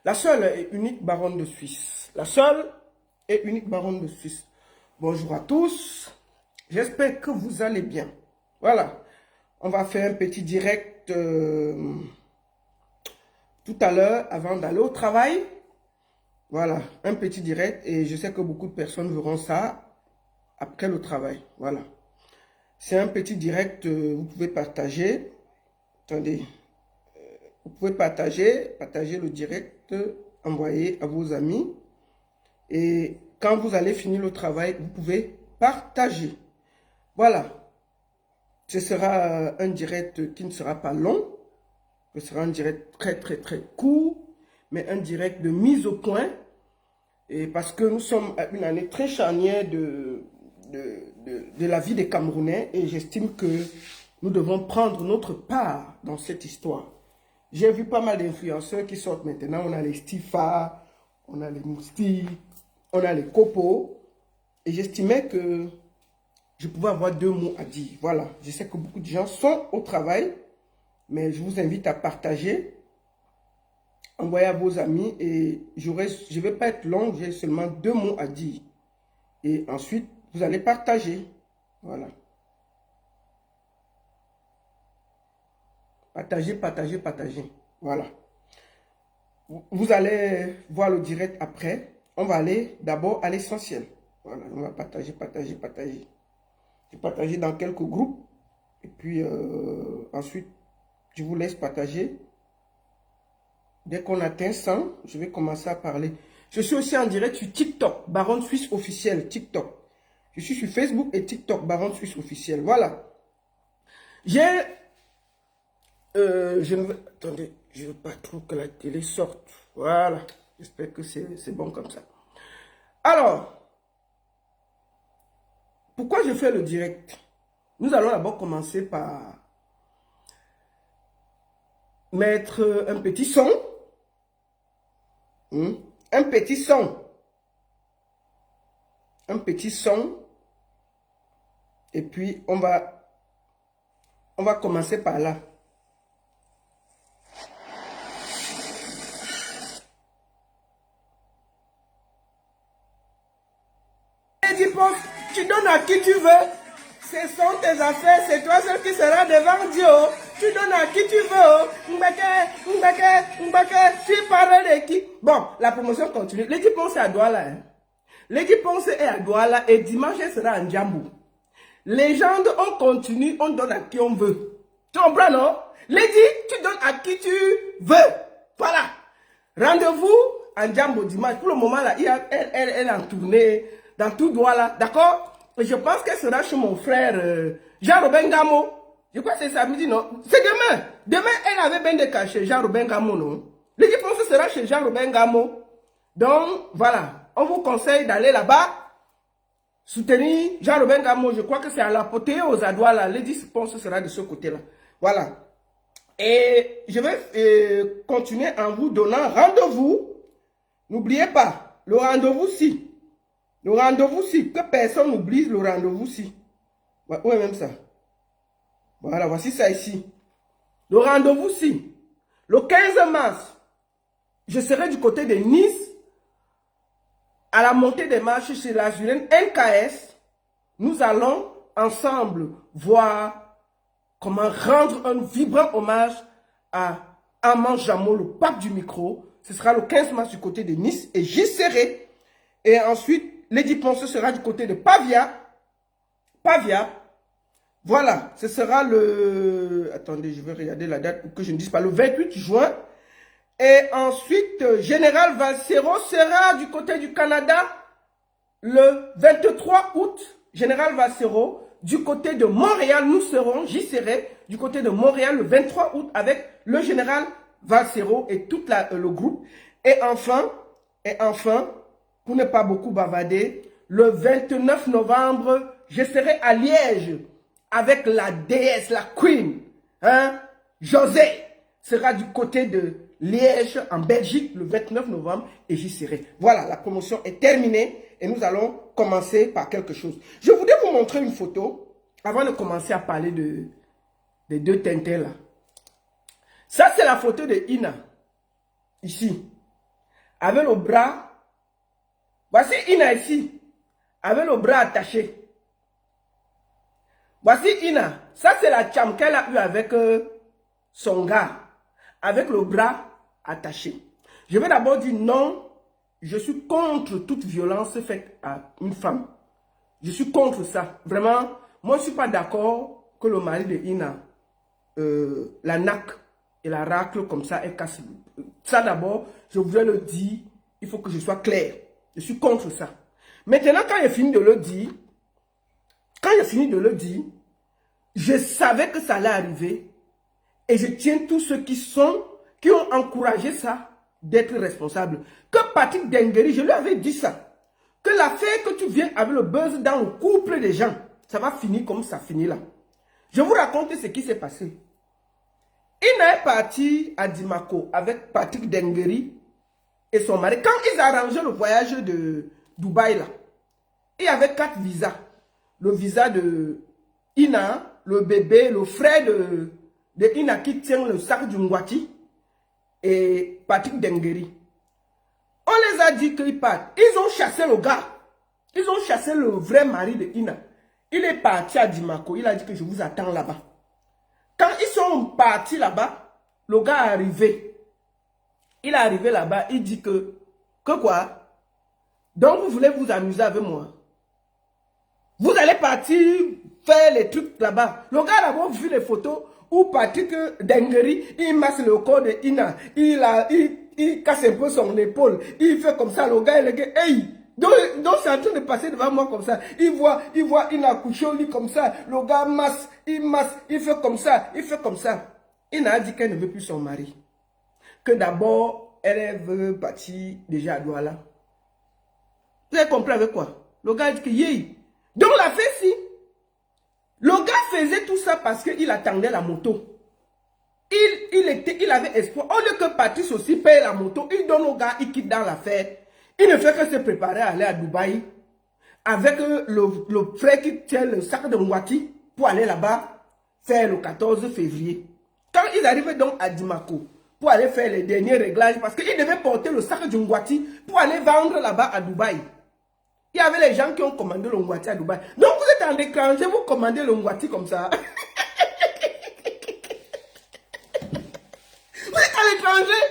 La seule et unique baronne de Suisse. La seule et unique baronne de Suisse. Bonjour à tous. J'espère que vous allez bien. Voilà. On va faire un petit direct tout à l'heure avant d'aller au travail. Voilà. Un petit direct. Et je sais que beaucoup de personnes verront ça après le travail. Voilà. C'est un petit direct. Vous pouvez partager. Attendez. Vous pouvez partager le direct, envoyer à vos amis. Et quand vous allez finir le travail, vous pouvez partager. Voilà. Ce sera un direct qui ne sera pas long. Ce sera un direct très court. Mais un direct de mise au point. Et parce que nous sommes à une année très charnière de la vie des Camerounais. Et j'estime que nous devons prendre notre part dans cette histoire. J'ai vu pas mal d'influenceurs qui sortent maintenant. On a les Stifa, on a les Mousti, on a les Copo. Et j'estimais que je pouvais avoir deux mots à dire. Voilà. Je sais que beaucoup de gens sont au travail. Mais je vous invite à partager. Envoyez à vos amis. Et je ne vais pas être long. J'ai seulement deux mots à dire. Et ensuite, vous allez partager. Voilà. Partagez. Voilà. Vous allez voir le direct après. On va aller d'abord à l'essentiel. Voilà, on va partager. Je partager dans quelques groupes. Et puis, ensuite, je vous laisse partager. Dès qu'on atteint 100, je vais commencer à parler. Je suis aussi en direct sur TikTok, Baronne Suisse officielle, TikTok. Je suis sur Facebook et TikTok, Baronne Suisse officielle. Voilà. Attendez, je ne veux pas trop que la télé sorte. Voilà. J'espère que c'est bon comme ça. Alors, pourquoi je fais le direct? Nous allons d'abord commencer par mettre un petit son. Un petit son. Un petit son. Et puis, on va commencer par là. Tu donnes à qui tu veux. Ce sont tes affaires. C'est toi seul qui sera devant Dieu. Tu donnes à qui tu veux. Tu parles de qui? Bon, la promotion continue. Lady Ponce est à Douala. Hein? Lady Ponce est à Douala et dimanche elle sera en Djambou. Légende, on continue, on donne à qui on veut. Tu comprends, non? Lady, tu donnes à qui tu veux. Voilà. Rendez-vous en Djambou dimanche. Pour le moment, là, elle est en tournée dans tout Douala. D'accord? Et je pense qu'elle sera chez mon frère Jean-Robin Gamo. Je crois que c'est samedi, non? C'est demain. Demain, elle avait bien de chez Jean-Robin Gamo, non? Lady Ponce sera chez Jean-Robin Gamo. Donc, voilà. On vous conseille d'aller là-bas. Soutenir Jean-Robin Gamo, je crois que c'est à l'apothéose à Douala. Lady Ponce sera de ce côté-là. Voilà. Et je vais continuer en vous donnant rendez-vous. N'oubliez pas, le rendez-vous-ci. Le rendez-vous-ci. Que personne n'oublie le rendez-vous-ci. Où est même ça? Voilà, voici ça ici. Le rendez-vous-ci. Le 15 mars, je serai du côté de Nice. À la montée des marches chez la Zurène NKS, nous allons ensemble voir comment rendre un vibrant hommage à Armand Jameau, le pape du micro. Ce sera le 15 mars du côté de Nice et j'y serai. Et ensuite, Lady Ponce sera du côté de Pavia. Voilà, ce sera le... Attendez, je vais regarder la date pour que je ne dise pas. Le 28 juin. Et ensuite, Général Valsero sera du côté du Canada le 23 août. Général Valsero, du côté de Montréal, j'y serai, du côté de Montréal le 23 août avec le Général Valsero et tout le groupe. Et enfin, pour ne pas beaucoup bavarder, le 29 novembre, je serai à Liège avec la déesse, la queen, hein, José sera du côté de Liège, en Belgique, le 29 novembre, et j'y serai. Voilà, la promotion est terminée et nous allons commencer par quelque chose. Je voudrais vous montrer une photo avant de commencer à parler des deux Tintins là. Ça, c'est la photo de Ina, ici. avec le bras. Voici Ina ici, avec le bras attaché. Voici Ina. Ça, c'est la cham qu'elle a eue avec son gars, avec le bras attaché. Je vais d'abord dire non, je suis contre toute violence faite à une femme. Je suis contre ça. Vraiment, moi, je ne suis pas d'accord que le mari de Ina la naque et la racle comme ça, elle casse. Ça d'abord, je voudrais le dire, il faut que je sois clair. Je suis contre ça. Maintenant, quand j'ai fini de le dire, je savais que ça allait arriver et je tiens tous ceux qui ont encouragé ça d'être responsables. Que Patrick Dengueri, je lui avais dit ça, que l'affaire que tu viens avec le buzz dans le couple des gens, ça va finir comme ça finit là. Je vous raconte ce qui s'est passé. Il est parti à Dimako avec Patrick Dengueri et son mari. Quand ils arrangeaient le voyage de Dubaï là, il y avait 4 visas. Le visa de Ina, le bébé, le frère de Ina qui tient le sac du Ngwati et Patrick Dengueri. On les a dit qu'ils partent. Ils ont chassé le gars. Ils ont chassé le vrai mari de Ina. Il est parti à Dimako. Il a dit que je vous attends là-bas. Quand ils sont partis là-bas, le gars est arrivé. Il est arrivé là-bas, il dit que quoi? Donc vous voulez vous amuser avec moi? Vous allez partir faire les trucs là-bas. Le gars a d'abord vu les photos où Patrick Dengueri, il masse le corps de Ina. Il casse un peu son épaule. Il fait comme ça, le gars, hey! Donc c'est en train de passer devant moi comme ça. Il voit Ina couché au lit comme ça. Le gars masse, il fait comme ça, il fait comme ça. Ina a dit qu'elle ne veut plus son mari. Que d'abord, elle veut partir déjà à Douala. Vous avez compris avec quoi? Le gars a dit que yé. Donc la fait si. Le gars faisait tout ça parce qu'il attendait la moto. Il avait espoir. Au lieu que Patrice aussi paye la moto, il donne au gars, il quitte dans l'affaire. Il ne fait que se préparer à aller à Dubaï avec le frère qui tient le sac de Mwati pour aller là-bas faire le 14 février. Quand ils arrivaient donc à Dimako pour aller faire les derniers réglages, parce qu'ils devaient porter le sac de Mwati pour aller vendre là-bas à Dubaï. Il y avait les gens qui ont commandé le Mwati à Dubaï. Donc vous êtes en étranger, vous commandez le Mwati comme ça. Vous êtes à l'étranger,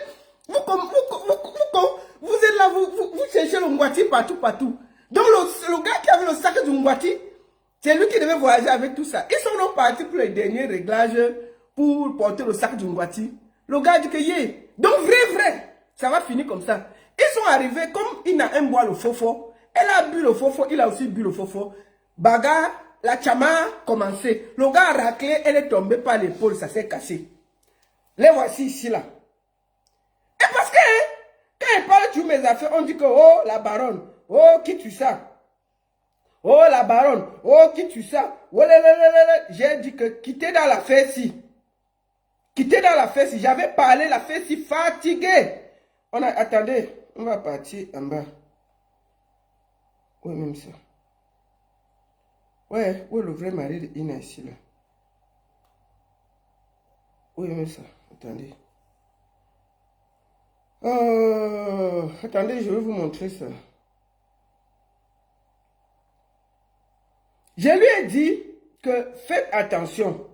vous êtes là, vous cherchez le Mwati partout. Donc le gars qui avait le sac du Mwati, c'est lui qui devait voyager avec tout ça. Ils sont donc partis pour les derniers réglages pour porter le sac du Mwati. Le gars dit que yé. Donc vrai, ça va finir comme ça. Ils sont arrivés, comme il n'a un bois le fofo. Elle a bu le fofo, il a aussi bu le fofo. Bagarre, la chama a commencé. Le gars a raclé, elle est tombée par l'épaule, ça s'est cassé. Les voici ici là. Et parce que quand elle parle de mes affaires, on dit que oh la baronne, oh qui tu ça? Oh la baronne, oh qui tu ça? Oh, j'ai dit que quittez dans la fesse. Quittez dans la fesse. J'avais parlé la fesse fatiguée. Attendez, on va partir en bas. Oui, même ça. Ouais, où est le vrai mari de Ina ici là? Oui, même ça. Attendez. Attendez, je vais vous montrer ça. Je lui ai dit que faites attention.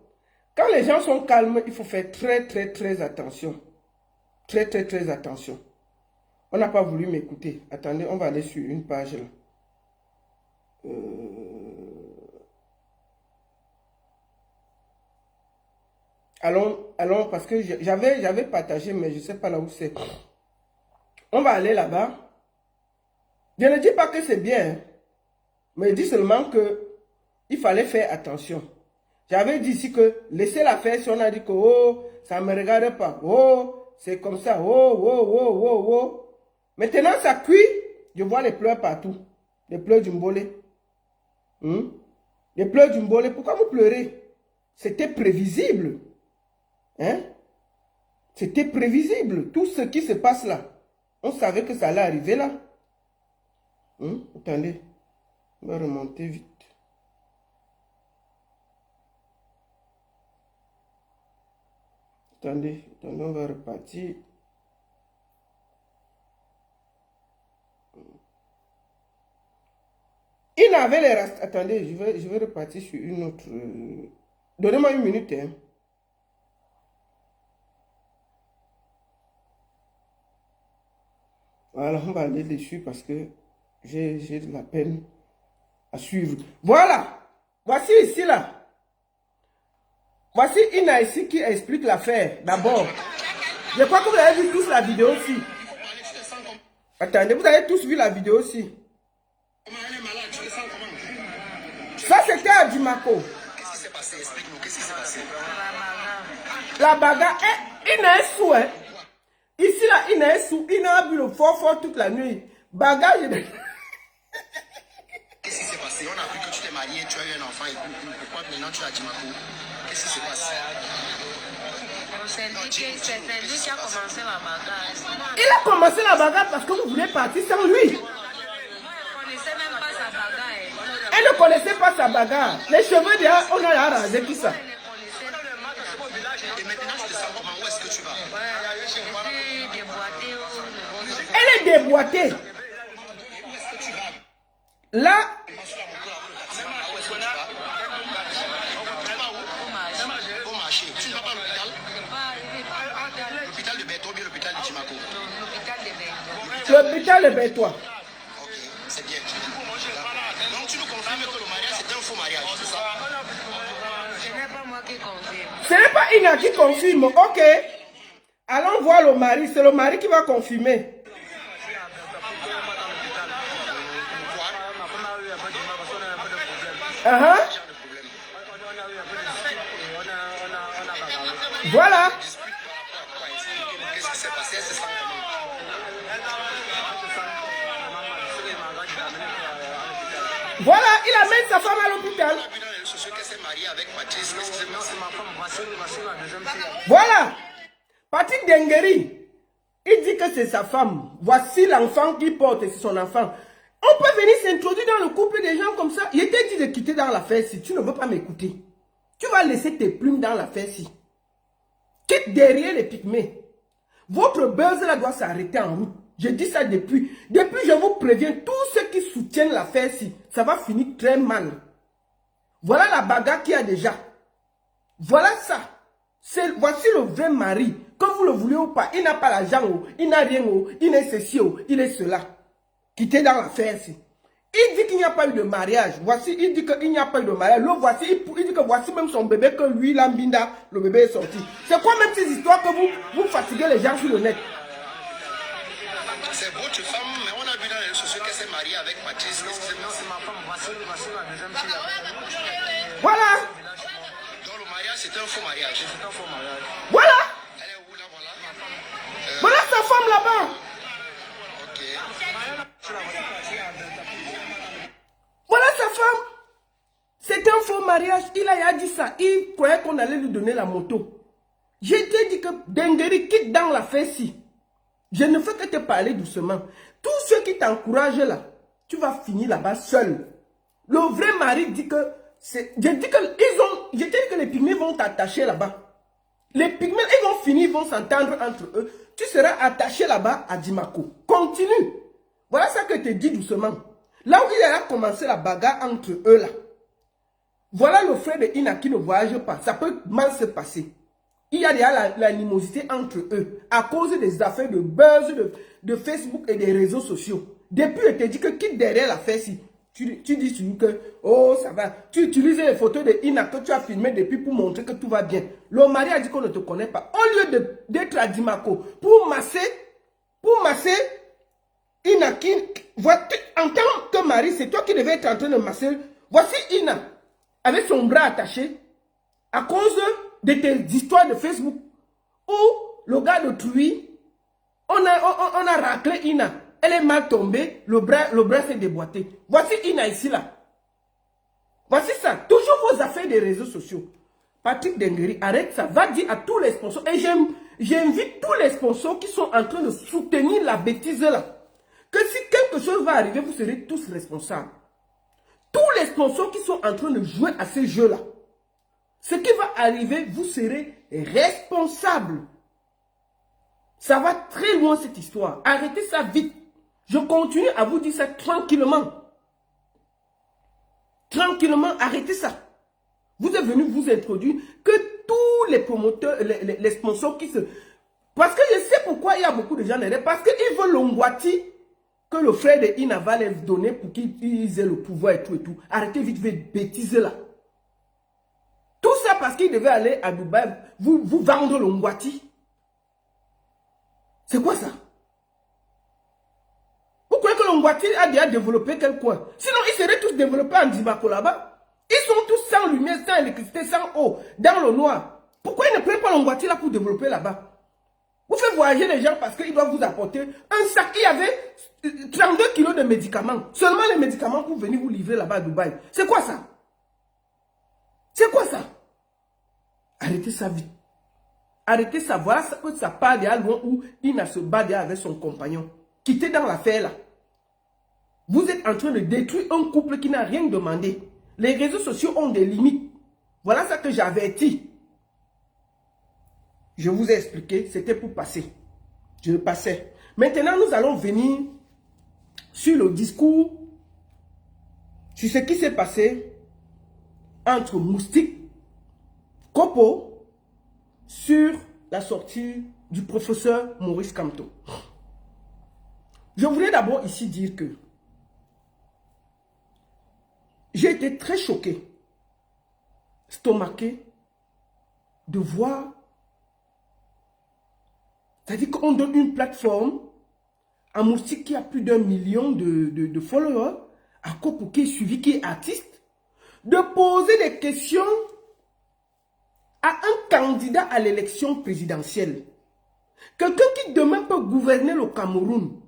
Quand les gens sont calmes, il faut faire très attention. Très attention. On n'a pas voulu m'écouter. Attendez, on va aller sur une page là. Allons, parce que j'avais partagé, mais je ne sais pas là où c'est. On va aller là-bas. Je ne dis pas que c'est bien, hein, mais je dis seulement que il fallait faire attention. J'avais dit ici que laissez-la faire si on a dit que oh, ça ne me regarde pas. Oh, c'est comme ça. Oh. Maintenant, ça cuit. Je vois les pleurs partout. Les pleurs du mbolé. Les pleurs du mbolé. Pourquoi vous pleurez? C'était prévisible. Hein? C'était prévisible. Tout ce qui se passe là. On savait que ça allait arriver là. Attendez. On va remonter vite. Attendez, on va repartir. Il avait les rastas. Attendez, je vais repartir sur une autre. Donnez-moi une minute. Hein. Voilà, on va aller dessus parce que j'ai de la peine à suivre. Voilà. Voici ici là. Voici Ina ici qui explique l'affaire. D'abord. Je crois que vous avez vu tous la vidéo aussi. Attendez, vous avez tous vu la vidéo aussi. Ça, c'était à Dimako. Qu'est-ce qui s'est passé? Explique-nous, qu'est-ce qui s'est passé? La bagarre, il n'a sous, hein. Ici, là, il n'a sous. Il n'a bu le fort toute la nuit. Bagarre, Qu'est-ce qui s'est passé? On a appris que tu t'es marié, tu as eu un enfant et pourquoi maintenant tu as Dimako? Qu'est-ce qui s'est passé? C'est lui qui a commencé la bagarre. Il a commencé la bagarre parce que vous voulez partir sans lui. Elle ne connaissait pas sa bagarre. Les cheveux déjà, on a arrangé tout ça. Et maintenant tu te sens comment? Où est-ce que tu vas? Elle est déboîtée. Là, Au marché. Tu ne vas pas à l'hôpital? L'hôpital de Berthaud ou bien l'hôpital de Dimako? l'hôpital de Berthoud. Ok, c'est bien. Donc tu nous confirmes que le mariage c'était un faux mariage, c'est ça? Ce n'est pas moi qui confirme. Ce n'est pas Ina qui confirme. Ok. Allons voir le mari. C'est le mari qui va confirmer. Voilà. Qu'est-ce qui s'est passé? C'est ça comment? Voilà, il amène sa femme à l'hôpital. On a vu dans les réseaux sociaux qu'elle s'est mariée avec Patrice. Qu'est-ce qui s'est passé? Voilà. Patrick Dengeri, il dit que c'est sa femme. Voici l'enfant qu'il porte, c'est son enfant. On peut venir s'introduire dans le couple des gens comme ça. Il t'ai dit de quitter dans l'affaire si tu ne veux pas m'écouter. Tu vas laisser tes plumes dans l'affaire si. Quitte derrière les pygmées. Votre buzz là doit s'arrêter en route. Je dis ça depuis. Depuis, je vous préviens, tous ceux qui soutiennent l'affaire ci, ça va finir très mal. Voilà la bagarre qu'il y a déjà. Voilà ça. Voici le vrai mari. Que vous le voulez ou pas, il n'a pas l'argent, il n'a rien, il est ceci, il est cela. Quittez dans l'affaire ci. Il dit qu'il n'y a pas eu de mariage. Voici, il dit qu'il n'y a pas eu de mariage. Le voici, il dit que voici même son bébé, que lui, Lambinda, le bébé est sorti. C'est quoi même ces histoires que vous fatiguez les gens sur le net? C'est votre femme, mais on a vu dans les réseaux sociaux qu'elle s'est mariée avec Patrice. Qu'est-ce qui s'est passé? Voilà. Donc le mariage c'était un faux mariage. Voilà. Elle est où là, voilà? Voilà sa femme là-bas. Ok. Voilà sa femme. C'est un faux mariage. Il a dit ça. Il croyait qu'on allait lui donner la moto. Je t'ai dit que Dengeri quitte dans l'affaire ci. Je ne fais que te parler doucement. Tous ceux qui t'encouragent là, tu vas finir là-bas seul. Le vrai mari dit que... Je dis que les pygmées vont t'attacher là-bas. Les pygmées, ils vont finir, ils vont s'entendre entre eux. Tu seras attaché là-bas à Dimako. Continue. Voilà ça que je te dis doucement. Là où il a commencé la bagarre entre eux là. Voilà le frère de Ina qui ne voyage pas. Ça peut mal se passer. Il y a déjà l'animosité entre eux à cause des affaires de buzz de Facebook et des réseaux sociaux. Depuis, je te dis que quitte derrière l'affaire ci. Tu dis sur que, oh, ça va. Tu utilises les photos de Ina que tu as filmées depuis pour montrer que tout va bien. Le mari a dit qu'on ne te connaît pas. Au lieu d'être à Dimako, pour masser Ina qui, en tant que mari, c'est toi qui devais être en train de masser. Voici Ina, avec son bras attaché, à cause de tes histoires de Facebook, où le gars de Truy, on a raclé Ina. Elle est mal tombée, le bras s'est déboîté. Voici Ina ici là. Voici ça. Toujours vos affaires des réseaux sociaux. Patrick Dengeri, arrête ça. Va dire à tous les sponsors. Et j'invite tous les sponsors qui sont en train de soutenir la bêtise là. Que si quelque chose va arriver, vous serez tous responsables. Tous les sponsors qui sont en train de jouer à ces jeux-là. Ce qui va arriver, vous serez responsables. Ça va très loin cette histoire. Arrêtez ça vite. Je continue à vous dire ça tranquillement. Tranquillement, arrêtez ça. Vous êtes venu vous introduire que tous les promoteurs, les sponsors qui se... Parce que je sais pourquoi il y a beaucoup de gens derrière. Parce qu'ils veulent l'Ongwati que le frère de Ina va les donner pour qu'ils aient le pouvoir et tout et tout. Arrêtez vite de bêtiser là. Tout ça parce qu'il devait aller à Dubaï, vous vendre l'Ongwati. C'est quoi ça? Vous croyez que l'Ongwati a déjà développé quel coin? Sinon, ils seraient tous développés en Dibako là-bas. Ils sont tous sans lumière, sans électricité, sans eau, dans le noir. Pourquoi ils ne prennent pas l'Ongwati là pour développer là-bas? Vous faites voyager les gens parce qu'ils doivent vous apporter un sac. Il y avait 32 kilos de médicaments. Seulement les médicaments pour venir vous livrer là-bas à Dubaï. C'est quoi ça? C'est quoi ça? Arrêtez ça vite. Arrêtez ça. Voilà que ça part déjà loin où Ina se bat déjà avec son compagnon. Quittez dans l'affaire là. Vous êtes en train de détruire un couple qui n'a rien demandé. Les réseaux sociaux ont des limites. Voilà ça que j'avertis. Je vous ai expliqué, c'était pour passer. Je le passais. Maintenant, nous allons venir sur le discours, sur ce qui s'est passé entre Moustique, Kopo, sur la sortie du professeur Maurice Kamto. Je voulais d'abord ici dire que j'ai été très choqué, stomaqué, de voir. C'est-à-dire qu'on donne une plateforme à Moustique qui a plus d'1 million de followers, à Kopo qui est suivi, qui est artiste, de poser des questions à un candidat à l'élection présidentielle. Quelqu'un qui demain peut gouverner le Cameroun.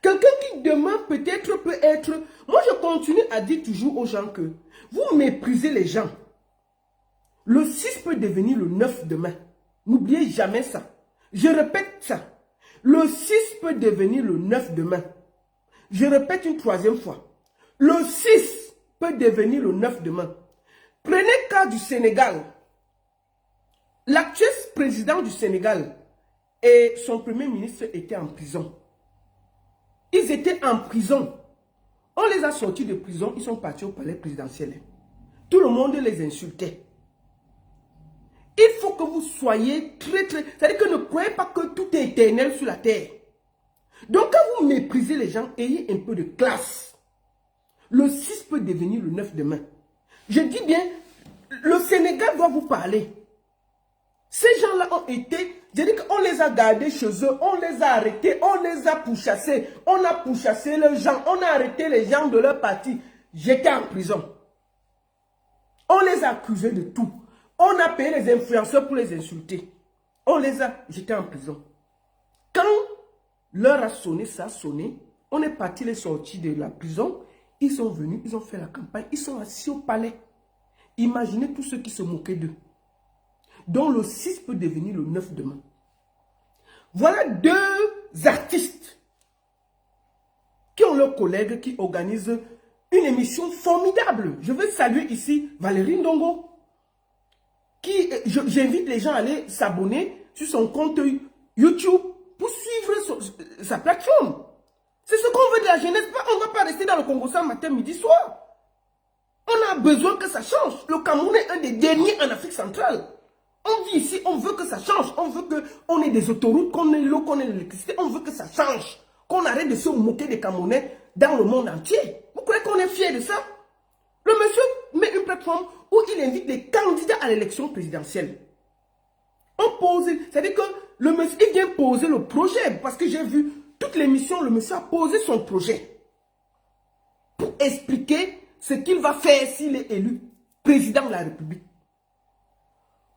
Quelqu'un qui demain peut-être peut être... Moi, je continue à dire toujours aux gens que vous méprisez les gens. Le 6 peut devenir le 9 demain. N'oubliez jamais ça. Je répète ça. Le 6 peut devenir le 9 demain. Je répète une troisième fois. Le 6 peut devenir le 9 demain. Prenez le cas du Sénégal. L'actuel président du Sénégal et son premier ministre étaient en prison. Ils étaient en prison. On les a sortis de prison, ils sont partis au palais présidentiel. Tout le monde les insultait. Il faut que vous soyez très... C'est-à-dire que ne croyez pas que tout est éternel sur la terre. Donc quand vous méprisez les gens, ayez un peu de classe. Le 6 peut devenir le 9 demain. Je dis bien, le Sénégal doit vous parler. Ces gens-là ont été... Je dis qu'on les a gardés chez eux, on les a arrêtés, on les a pourchassés. On a pourchassé les gens, on a arrêté les gens de leur parti. J'étais en prison. On les a accusés de tout. On a payé les influenceurs pour les insulter. On les a... J'étais en prison. Quand l'heure a sonné, ça a sonné, on est parti les sortir de la prison. Ils sont venus, ils ont fait la campagne, ils sont assis au palais. Imaginez tous ceux qui se moquaient d'eux. Dont le 6 peut devenir le 9 demain. Voilà deux artistes qui ont leurs collègues qui organisent une émission formidable. Je veux saluer ici Valérie Ndongo. J'invite les gens à aller s'abonner sur son compte YouTube pour suivre sa plateforme. C'est ce qu'on veut de la jeunesse. On ne va pas rester dans le Congo ça matin, midi, soir. On a besoin que ça change. Le Cameroun est un des derniers en Afrique centrale. On vit ici, on veut que ça change. On veut qu'on ait des autoroutes, qu'on ait l'eau, qu'on ait l'électricité. On veut que ça change. Qu'on arrête de se moquer des Camerounais dans le monde entier. Vous croyez qu'on est fiers de ça? Le monsieur met une plateforme où il invite les candidats à l'élection présidentielle. On pose, c'est-à-dire que le monsieur, il vient poser le projet. Parce que j'ai vu toute l'émission, le monsieur a posé son projet. Pour expliquer ce qu'il va faire s'il est élu président de la République.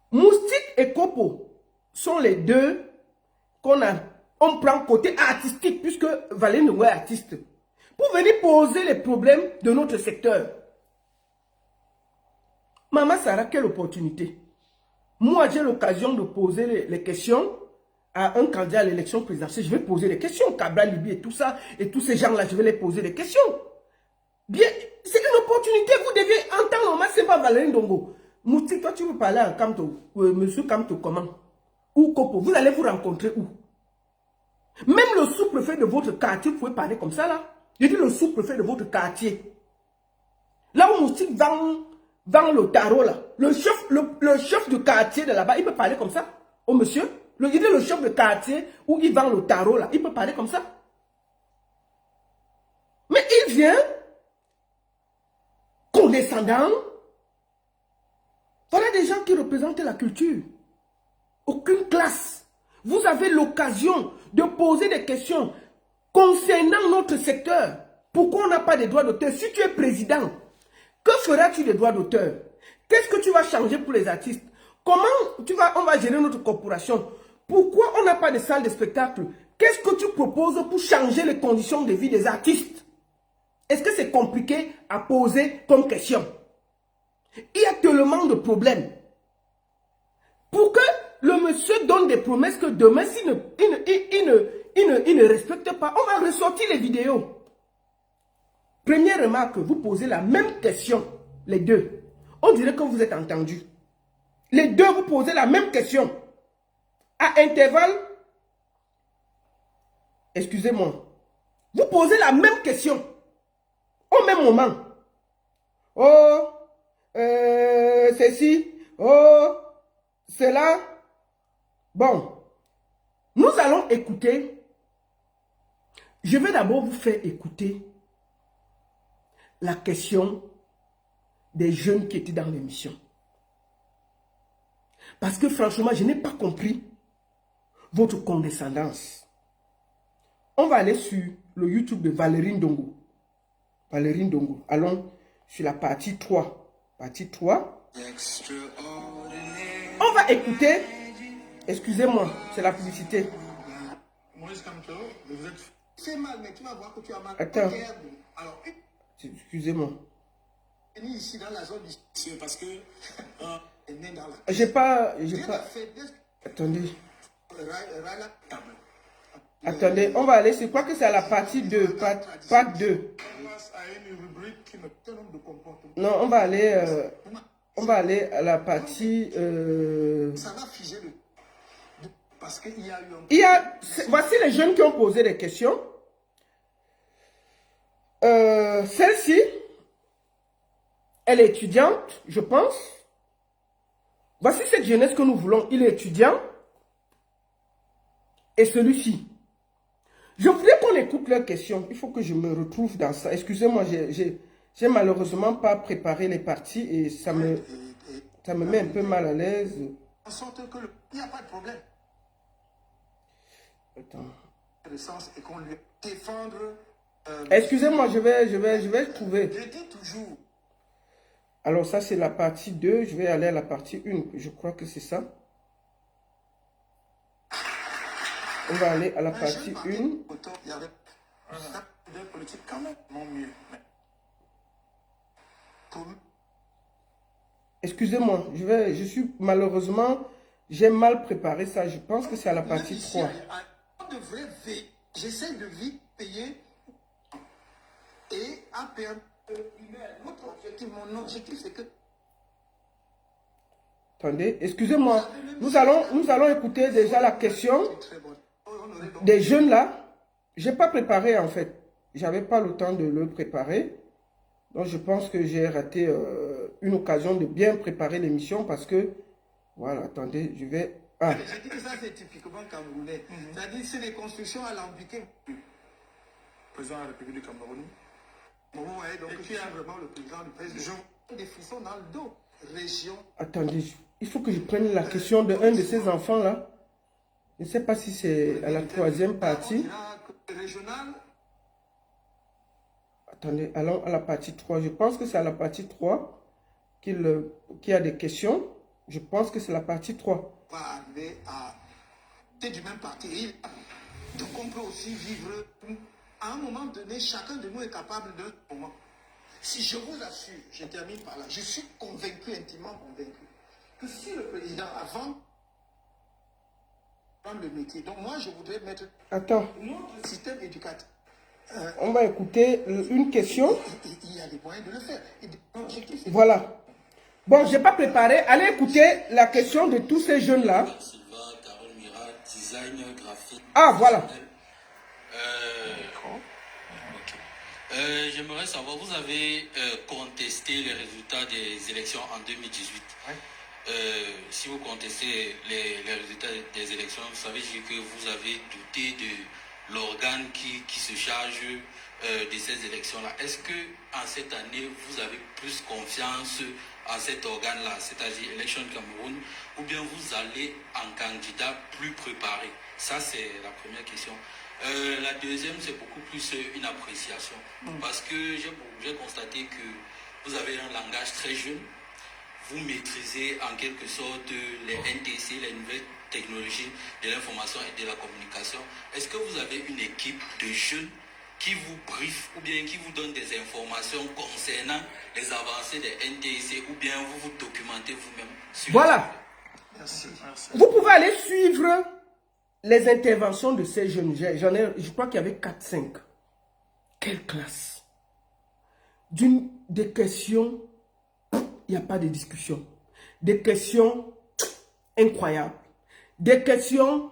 Moustique et Kopo sont les deux on prend côté artistique, puisque Valérie Ndongo est artiste, pour venir poser les problèmes de notre secteur. Maman Sarah, quelle opportunité. Moi, j'ai l'occasion de poser les questions à un candidat à l'élection présidentielle. Je vais poser des questions. Cabral Libi et tout ça, et tous ces gens-là, je vais les poser des questions. Bien, c'est une opportunité. Vous devez entendre, maman, c'est pas Valérie Ndongo. Moustique, toi, tu veux parler à Kamto, monsieur Kamto, comment? Ou Kopo, vous allez vous rencontrer où? Même le sous-préfet de votre quartier, vous pouvez parler comme ça, là. Je dis le sous-préfet de votre quartier. Là où Moustique vend le tarot, là, le chef de quartier de là-bas, il peut parler comme ça au monsieur. Il est le chef de quartier où il vend le tarot, là, il peut parler comme ça. Mais il vient condescendant. Voilà des gens qui représentent la culture. Aucune classe. Vous avez l'occasion de poser des questions concernant notre secteur. Pourquoi on n'a pas de droits d'auteur? Si tu es président, que feras-tu des droits d'auteur? Qu'est-ce que tu vas changer pour les artistes? Comment on va gérer notre corporation? Pourquoi on n'a pas de salle de spectacle? Qu'est-ce que tu proposes pour changer les conditions de vie des artistes? Est-ce que c'est compliqué à poser comme question? Il y a tellement de problèmes. Pour que le monsieur donne des promesses que demain, s'il ne respecte pas, on va ressortir les vidéos. Première remarque, vous posez la même question, les deux. On dirait que vous êtes entendus. Les deux, vous posez la même question. À intervalle, excusez-moi, vous posez la même question. Au même moment. Oh, ceci, oh, cela. Bon, nous allons écouter. Je vais d'abord vous faire écouter la question des jeunes qui étaient dans l'émission. Parce que franchement, je n'ai pas compris votre condescendance. On va aller sur le YouTube de Valérie Ndongo. Valérie Ndongo. Allons sur la partie 3. Partie 3. On va écouter. Excusez-moi, c'est la publicité. C'est mal, mais tu vas voir que tu as mal. Attends. Alors, Excusez-moi. ici dans la zone ici, parce que J'ai pas. Attendez. Attendez, on va aller. Je crois que c'est à la partie 2. Part 2. Non, on va aller. On va aller à la partie. Ça va figer le. Parce qu'il y a eu voici les jeunes qui ont posé des questions. Celle-ci, elle est étudiante, je pense. Voici cette jeunesse que nous voulons. Il est étudiant. Et celui-ci. Je voudrais qu'on écoute leurs questions. Il faut que je me retrouve dans ça. Excusez-moi, j'ai malheureusement pas préparé les parties et ça me met un peu mal à l'aise. En sorte que il n'y a pas de problème. Attends. Le sens est qu'on lui défendre. Excusez-moi, je vais trouver. Je dis toujours. Alors ça c'est la partie 2. Je vais aller à la partie 1. Je crois que c'est ça. On va aller à la partie 1. Il y avait des politiques quand même mieux. Excusez-moi, malheureusement, j'ai mal préparé ça. Je pense que c'est à la partie 3. J'essaie de vite payer et à perdre. Mon objectif, c'est que. Attendez, excusez-moi. Nous allons écouter déjà la question des jeunes là. Je n'ai pas préparé en fait. J'avais pas le temps de le préparer. Donc je pense que j'ai raté une occasion de bien préparer l'émission parce que. Voilà, attendez, je vais. Ah. Je dis que ça c'est typiquement camerounais. C'est-à-dire c'est des constructions alambiquées. Président de la République du Cameroun. Ouais, donc qui est vraiment le président du président. Des frissons dans le dos. Région. Attendez, il faut que je prenne la question de un de ces enfants là. Je ne sais pas si c'est à la troisième partie. Régional. Attendez, allons à la partie 3. Je pense que c'est à la partie 3 qu'il y a des questions. Je pense que c'est la partie 3. On va arriver à... C'est du même parti. Donc on peut aussi vivre... À un moment donné, chacun de nous est capable de... Si je vous assure, je termine par là, je suis convaincu, intimement convaincu, que si le président, avant le métier, donc moi je voudrais mettre... Attends. Notre système éducatif. On va écouter une question. Il y a des moyens de le faire. Voilà. Bon, je n'ai pas préparé. Allez écouter la question de tous ces jeunes-là. Ah, voilà. J'aimerais savoir, vous avez contesté les résultats des élections en 2018. Oui. Si vous contestez les résultats des élections, ça veut dire que vous avez douté de l'organe qui se charge de ces élections-là. Est-ce que en cette année, vous avez plus confiance en cet organe-là, c'est-à-dire Election Cameroun, ou bien vous allez en candidat plus préparé? Ça, c'est la première question. La deuxième, c'est beaucoup plus une appréciation. Parce que j'ai constaté que vous avez un langage très jeune. Vous maîtrisez en quelque sorte les NTC, les nouvelles technologies de l'information et de la communication. Est-ce que vous avez une équipe de jeunes qui vous brief ou bien qui vous donne des informations concernant les avancées des NTC, ou bien vous vous documentez vous-même sur Voilà. Merci. Vous pouvez aller suivre les interventions de ces jeunes. Je crois qu'il y avait 4-5. Quelle classe! Des questions, il n'y a pas de discussion. Des questions incroyables. Des questions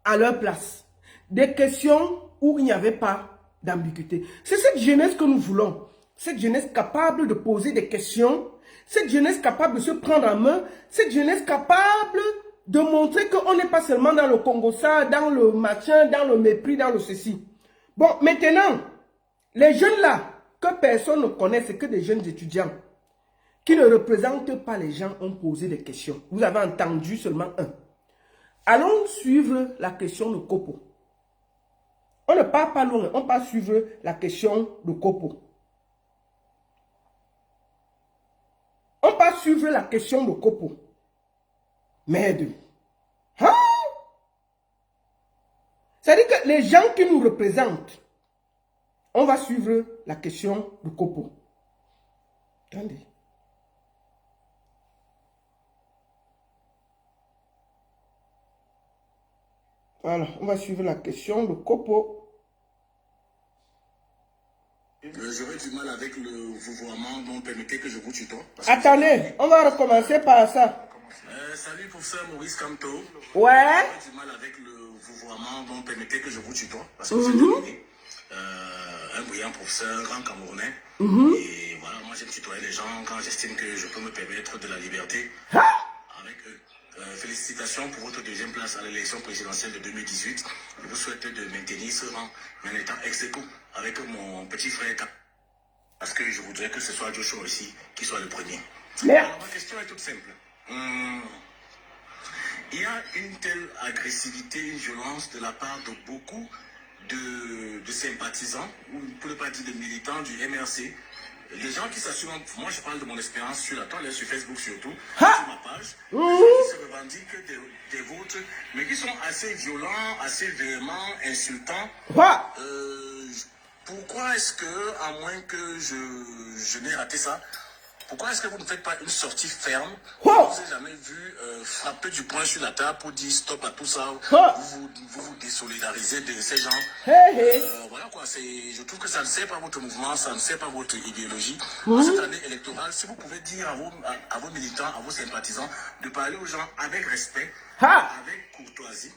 à leur place. Des questions où il n'y avait pas d'ambiguïté. C'est cette jeunesse que nous voulons. Cette jeunesse capable de poser des questions. Cette jeunesse capable de se prendre en main. Cette jeunesse capable de montrer qu'on n'est pas seulement dans le Congo, ça, dans le machin, dans le mépris, dans le ceci. Bon, maintenant, les jeunes là, que personne ne connaît, c'est que des jeunes étudiants qui ne représentent pas les gens, ont posé des questions. Vous avez entendu seulement un. Allons suivre la question de Kopo. On ne part pas loin, on part suivre la question de Kopo. On part suivre la question de Kopo. Merde. Hein? C'est-à-dire que les gens qui nous représentent, on va suivre la question de Kopo. Attendez. Voilà, on va suivre la question de Kopo. J'aurais du mal avec le vouvoiement, donc permettez que je vous tutoie. Attendez, on va recommencer par ça. Salut professeur Maurice Camto. Ouais. J'aurais du mal avec le vouvoiement, donc permettez que je vous tutoie. Parce que c'est terminé. Un brillant professeur, un grand Camerounais. Et voilà, moi j'aime tutoyer les gens quand j'estime que je peux me permettre de la liberté avec eux. Félicitations pour votre deuxième place à l'élection présidentielle de 2018. Je vous souhaite de maintenir ce rang en étant ex-aequo avec mon petit frère. Parce que je voudrais que ce soit Joshua aussi qui soit le premier. Merde. Alors, ma question est toute simple. Il y a une telle agressivité, une violence de la part de beaucoup de sympathisants, ou pour ne pas dire de militants du MRC. Les gens qui s'assument, moi je parle de mon expérience sur la toile, sur Facebook surtout, sur ma page, les gens qui se revendiquent des vôtres, mais qui sont assez violents, assez véhéments, insultants. Pourquoi est-ce que, à moins que je n'ai raté ça, pourquoi est-ce que vous ne faites pas une sortie ferme? Je ne vous ai jamais vu frapper du poing sur la table pour dire stop à tout ça. Vous vous désolidarisez de ces gens. Voilà quoi, je trouve que ça ne sert pas votre mouvement, ça ne sert pas votre idéologie. En cette année électorale, si vous pouvez dire à vos militants, à vos sympathisants, de parler aux gens avec respect, avec courtoisie,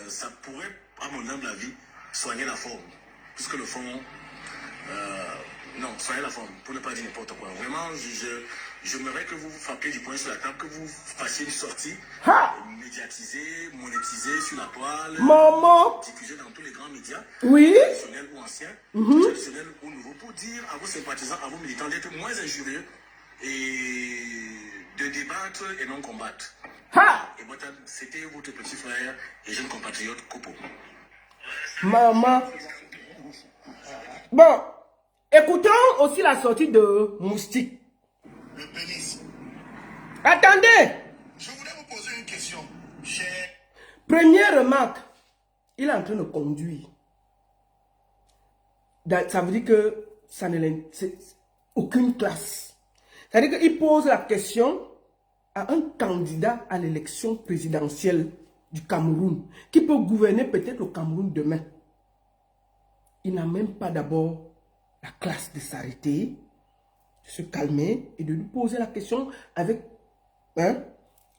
ça pourrait, à mon humble avis, soigner la forme. Puisque le fond... non, soyez la forme, pour ne pas dire n'importe quoi. Vraiment, j'aimerais que vous frappiez du poing sur la table, que vous fassiez une sortie médiatisée, monétisée sur la toile, diffusée dans tous les grands médias, traditionnels ou anciens, traditionnels ou nouveaux, pour dire à vos sympathisants, à vos militants d'être moins injurieux et de débattre et non combattre. Et voilà, c'était votre petit frère et jeune compatriote Kopo. Maman. Bon. Écoutons aussi la sortie de Moustique. Le pénis. Attendez. Je voulais vous poser une question. Première remarque. Il est en train de conduire. Ça veut dire que ça ne l'intéresse aucune classe. Ça veut dire qu'il pose la question à un candidat à l'élection présidentielle du Cameroun, qui peut gouverner peut-être le Cameroun demain. Il n'a même pas d'abord la classe de s'arrêter, de se calmer et de lui poser la question avec...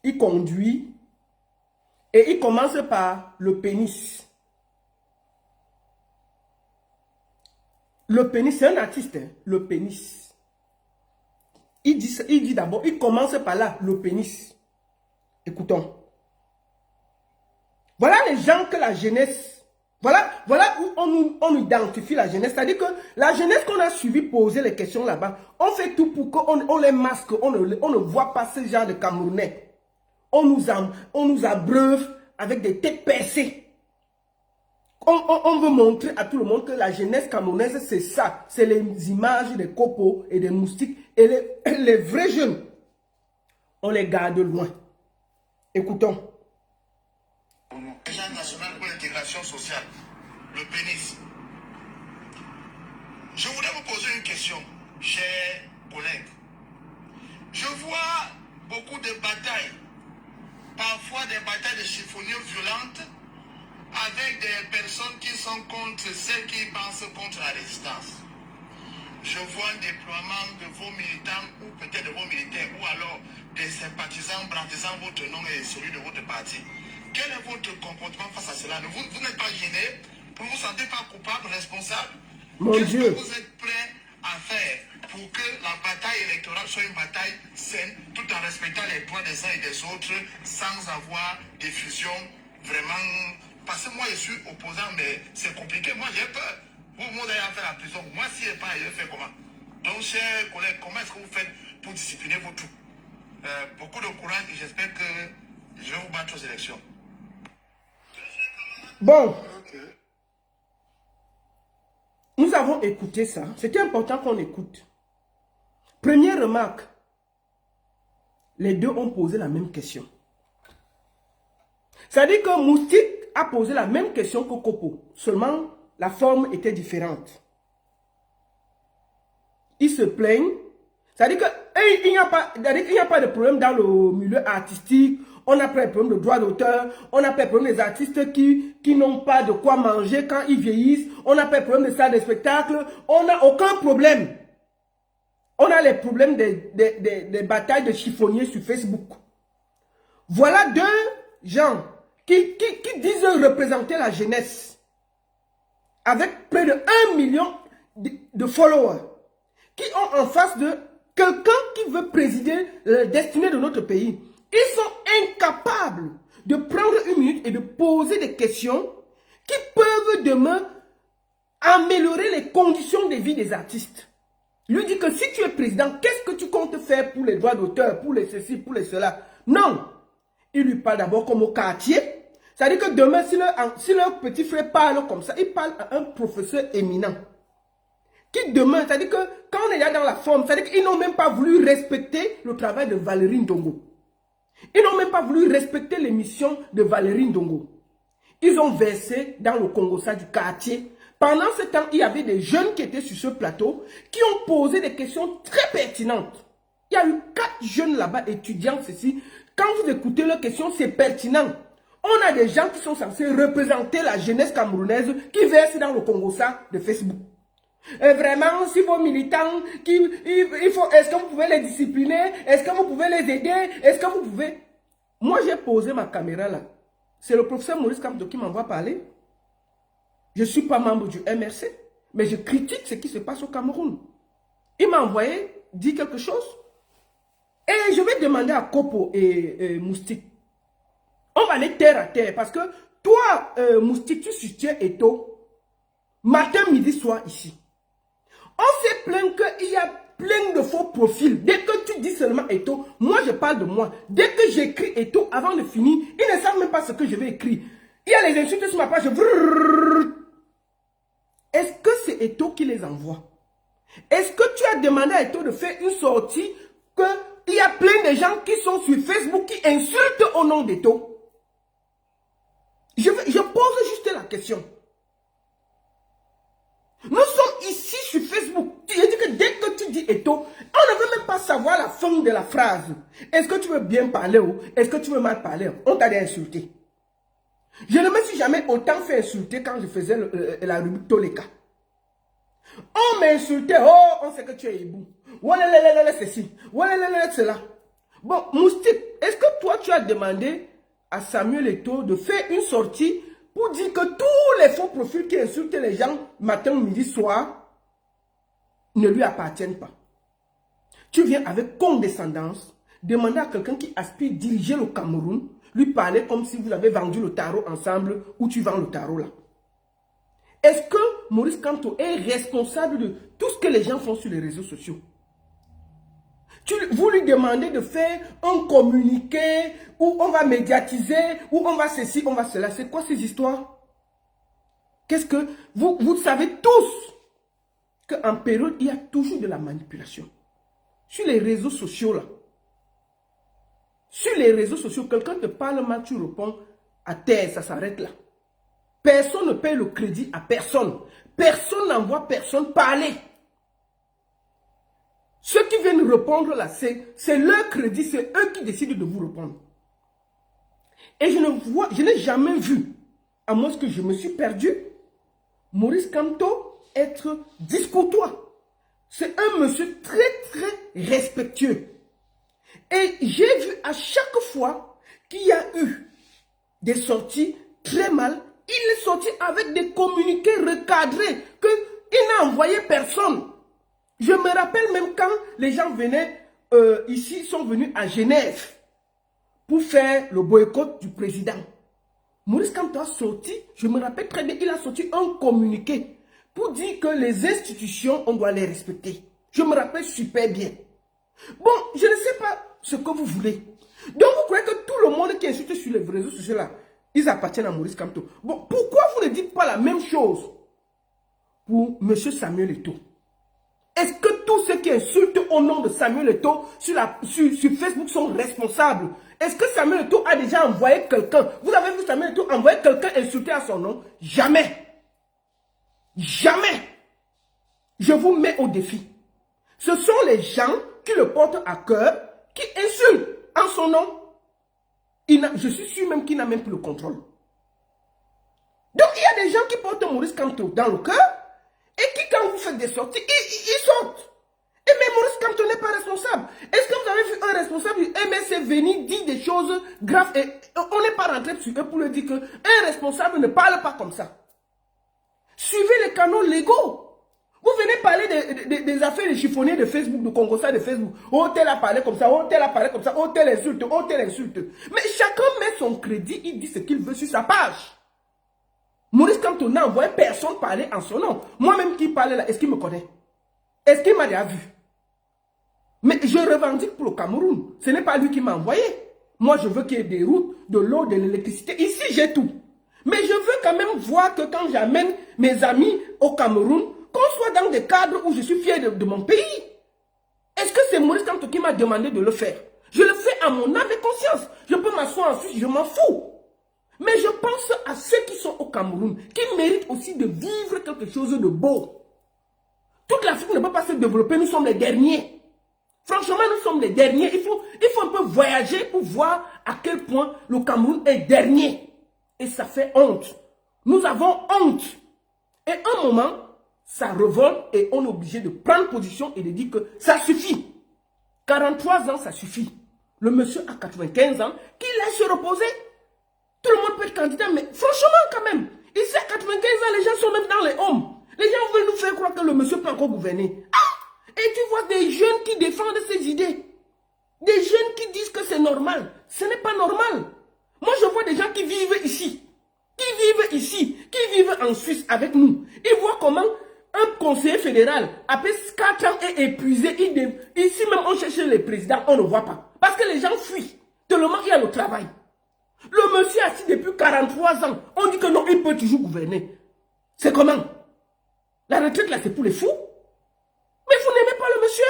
il conduit et il commence par le pénis. Le pénis, c'est un artiste, hein, le pénis. Il dit d'abord, il commence par là, le pénis. Écoutons. Voilà les gens que la jeunesse, voilà où on identifie la jeunesse. C'est-à-dire que la jeunesse qu'on a suivi poser les questions là-bas, on fait tout pour qu'on les masque, on ne voit pas ce genre de Camerounais. On nous abreuve avec des têtes percées. On veut montrer à tout le monde que la jeunesse camerounaise, c'est ça. C'est les images des copeaux et des moustiques. Et les vrais jeunes, on les garde loin. Écoutons. Agence nationale pour l'intégration sociale, le pénis. Je voudrais vous poser une question, chers collègues. Je vois beaucoup de batailles, parfois des batailles de chiffonniers violentes, avec des personnes qui sont contre celles qui pensent contre la résistance. Je vois un déploiement de vos militants ou peut-être de vos militaires ou alors des sympathisants brandissant votre nom et celui de votre parti. Quel est votre comportement face à cela? Vous n'êtes pas gêné? Vous ne vous sentez pas coupable, responsable? Qu'est-ce que vous êtes prêt à faire pour que la bataille électorale soit une bataille saine tout en respectant les droits des uns et des autres sans avoir des fusions vraiment... Parce que moi, je suis opposant, mais c'est compliqué. Moi, j'ai peur. Vous allez faire la prison. Moi, si je n'ai pas, je vais faire comment? Donc, chers collègues, comment est-ce que vous faites pour discipliner vos troupes? Beaucoup de courage et j'espère que je vais vous battre aux élections. Bon. Nous avons écouté ça. C'était important qu'on écoute. Première remarque. Les deux ont posé la même question. C'est-à-dire que Moustique a posé la même question que Kopo. Seulement, la forme était différente. Ils se plaignent. C'est-à-dire qu'il n'y a pas de problème dans le milieu artistique. On n'a pas de problème de droit d'auteur. On n'a pas de problème des artistes qui n'ont pas de quoi manger quand ils vieillissent. On n'a pas de problème de salles de spectacle. On n'a aucun problème. On a les problèmes des batailles de chiffonniers sur Facebook. Voilà deux gens qui disent représenter la jeunesse avec près de 1 million de followers, qui ont en face de quelqu'un qui veut présider la destinée de notre pays. Ils sont incapables de prendre une minute et de poser des questions qui peuvent demain améliorer les conditions de vie des artistes. Lui dit que si tu es président, qu'est-ce que tu comptes faire pour les droits d'auteur, pour les ceci, pour les cela? Non. Il lui parle d'abord comme au quartier. C'est-à-dire que demain, si leur petit frère parle comme ça, il parle à un professeur éminent. Qui demain, c'est-à-dire que quand on est là dans la forme, c'est-à-dire qu'ils n'ont même pas voulu respecter le travail de Valérie Ndongo. Ils n'ont même pas voulu respecter l'émission de Valérie Ndongo. Ils ont versé dans le Congo-Ça du quartier. Pendant ce temps, il y avait des jeunes qui étaient sur ce plateau qui ont posé des questions très pertinentes. Il y a eu 4 jeunes là-bas, étudiants, ceci. Quand vous écoutez leurs questions, c'est pertinent. On a des gens qui sont censés représenter la jeunesse camerounaise qui versent dans le Congo-Ça de Facebook. Vraiment, si vos militants, est-ce que vous pouvez les discipliner? Est-ce que vous pouvez les aider? Est-ce que vous pouvez... Moi, j'ai posé ma caméra là. C'est le professeur Maurice Kamto qui m'envoie parler. Je ne suis pas membre du MRC, mais je critique ce qui se passe au Cameroun. Il m'a envoyé, dit quelque chose. Et je vais demander à Kopo et Moustique. On va aller terre à terre. Parce que toi, Moustique, tu soutiens Eto. Matin, midi, soir ici. On s'est plaint qu'il y a plein de faux profils. Dès que tu dis seulement Eto, moi je parle de moi. Dès que j'écris Eto, avant de finir, ils ne savent même pas ce que je vais écrire. Il y a les insultes sur ma page. Est-ce que c'est Eto qui les envoie? Est-ce que tu as demandé à Eto de faire une sortie qu'il y a plein de gens qui sont sur Facebook qui insultent au nom d'Eto? Je pose juste la question. Nous sommes ici sur Facebook. Tu dis que dès que tu dis Eto, on ne veut même pas savoir la fin de la phrase. Est-ce que tu veux bien parler ou est-ce que tu veux mal parler? On t'a insulté. Je ne me suis jamais autant fait insulter quand je faisais la rubrique Toleka. On m'insultait, oh, on sait que tu es hibou. Voilà, ceci. Voilà, cela. Bon, Moustique, est-ce que toi, tu as demandé à Samuel Eto de faire une sortie pour dire que tous les faux profils qui insultent les gens matin, midi, soir, ne lui appartiennent pas. Tu viens avec condescendance, demander à quelqu'un qui aspire diriger le Cameroun, lui parler comme si vous avez vendu le tarot ensemble ou tu vends le tarot là. Est-ce que Maurice Kamto est responsable de tout ce que les gens font sur les réseaux sociaux? Vous lui demandez de faire un communiqué où on va médiatiser, où on va ceci, on va cela. C'est quoi ces histoires? Qu'est-ce que... Vous savez tous qu'en période, il y a toujours de la manipulation. Sur les réseaux sociaux là. Sur les réseaux sociaux, quelqu'un te parle mal, tu réponds à terre, ça s'arrête là. Personne ne paye le crédit à personne. Personne n'envoie personne parler. Ceux qui viennent répondre là, c'est leur crédit, c'est eux qui décident de vous répondre. Et je n'ai jamais vu, à moins que je me suis perdu, Maurice Kamto être discourtois. C'est un monsieur très très respectueux. Et j'ai vu à chaque fois qu'il y a eu des sorties très mal, il est sorti avec des communiqués recadrés qu'il n'a envoyé personne. Je me rappelle même quand les gens venaient ici, sont venus à Genève pour faire le boycott du président. Maurice Kamto a sorti, je me rappelle très bien, il a sorti un communiqué pour dire que les institutions, on doit les respecter. Je me rappelle super bien. Bon, je ne sais pas ce que vous voulez. Donc vous croyez que tout le monde qui insulte sur les réseaux sociaux là, ils appartiennent à Maurice Kamto. Bon, pourquoi vous ne dites pas la même chose pour M. Samuel Eto'o? Est-ce que tous ceux qui insultent au nom de Samuel Eto'o sur Facebook sont responsables? Est-ce que Samuel Eto'o a déjà envoyé quelqu'un? Vous avez vu Samuel Eto'o envoyer quelqu'un insulter à son nom? Jamais. Jamais. Je vous mets au défi. Ce sont les gens qui le portent à cœur, qui insultent en son nom. Je suis sûr même qu'il n'a même plus le contrôle. Donc il y a des gens qui portent Maurice Kamto dans le cœur et qui, quand vous faites des sorties, ils sortent. Et mais Maurice Kamto n'est pas responsable. Est-ce que vous avez vu un responsable du MSC venir dire des choses graves et on n'est pas rentré sur eux pour lui dire qu'un responsable ne parle pas comme ça? Suivez les canaux légaux. Vous venez parler des affaires de chiffonniers de Facebook, de Congossa de Facebook. Oh, tel a parlé comme ça, oh, tel a parlé comme ça, oh, tel insulte, oh, tel insulte. Mais chacun met son crédit, il dit ce qu'il veut sur sa page. Maurice Kamto n'a envoyé personne parler en son nom. Moi-même qui parlais là, est-ce qu'il me connaît? Est-ce qu'il m'a déjà vu? Mais je revendique pour le Cameroun. Ce n'est pas lui qui m'a envoyé. Moi, je veux qu'il y ait des routes, de l'eau, de l'électricité. Ici, j'ai tout. Mais je veux quand même voir que quand j'amène mes amis au Cameroun, qu'on soit dans des cadres où je suis fier de mon pays. Est-ce que c'est Maurice Kamto qui m'a demandé de le faire? Je le fais à mon âme et conscience. Je peux m'asseoir en Suisse, je m'en fous. Mais je pense à ceux qui sont au Cameroun, qui méritent aussi de vivre quelque chose de beau. Toute l'Afrique ne peut pas se développer, nous sommes les derniers. Franchement, nous sommes les derniers. Il faut un peu voyager pour voir à quel point le Cameroun est dernier. Et ça fait honte. Nous avons honte. Et un moment, ça revolte et on est obligé de prendre position et de dire que ça suffit. 43 ans, ça suffit. Le monsieur a 95 ans, qu'il laisse se reposer. Tout le monde peut être candidat, mais franchement quand même, ici à 95 ans, les gens sont même dans les hommes. Les gens veulent nous faire croire que le monsieur peut encore gouverner. Ah! Et tu vois des jeunes qui défendent ces idées. Des jeunes qui disent que c'est normal. Ce n'est pas normal. Moi, je vois des gens qui vivent ici. Qui vivent en Suisse avec nous. Ils voient comment un conseiller fédéral, après 4 ans, est épuisé. Ici même, on cherche les présidents, on ne voit pas. Parce que les gens fuient. Tellement il y a le travail. Le monsieur assis depuis 43 ans. On dit que non, il peut toujours gouverner. C'est comment? La retraite là, c'est pour les fous. Mais vous n'aimez pas le monsieur?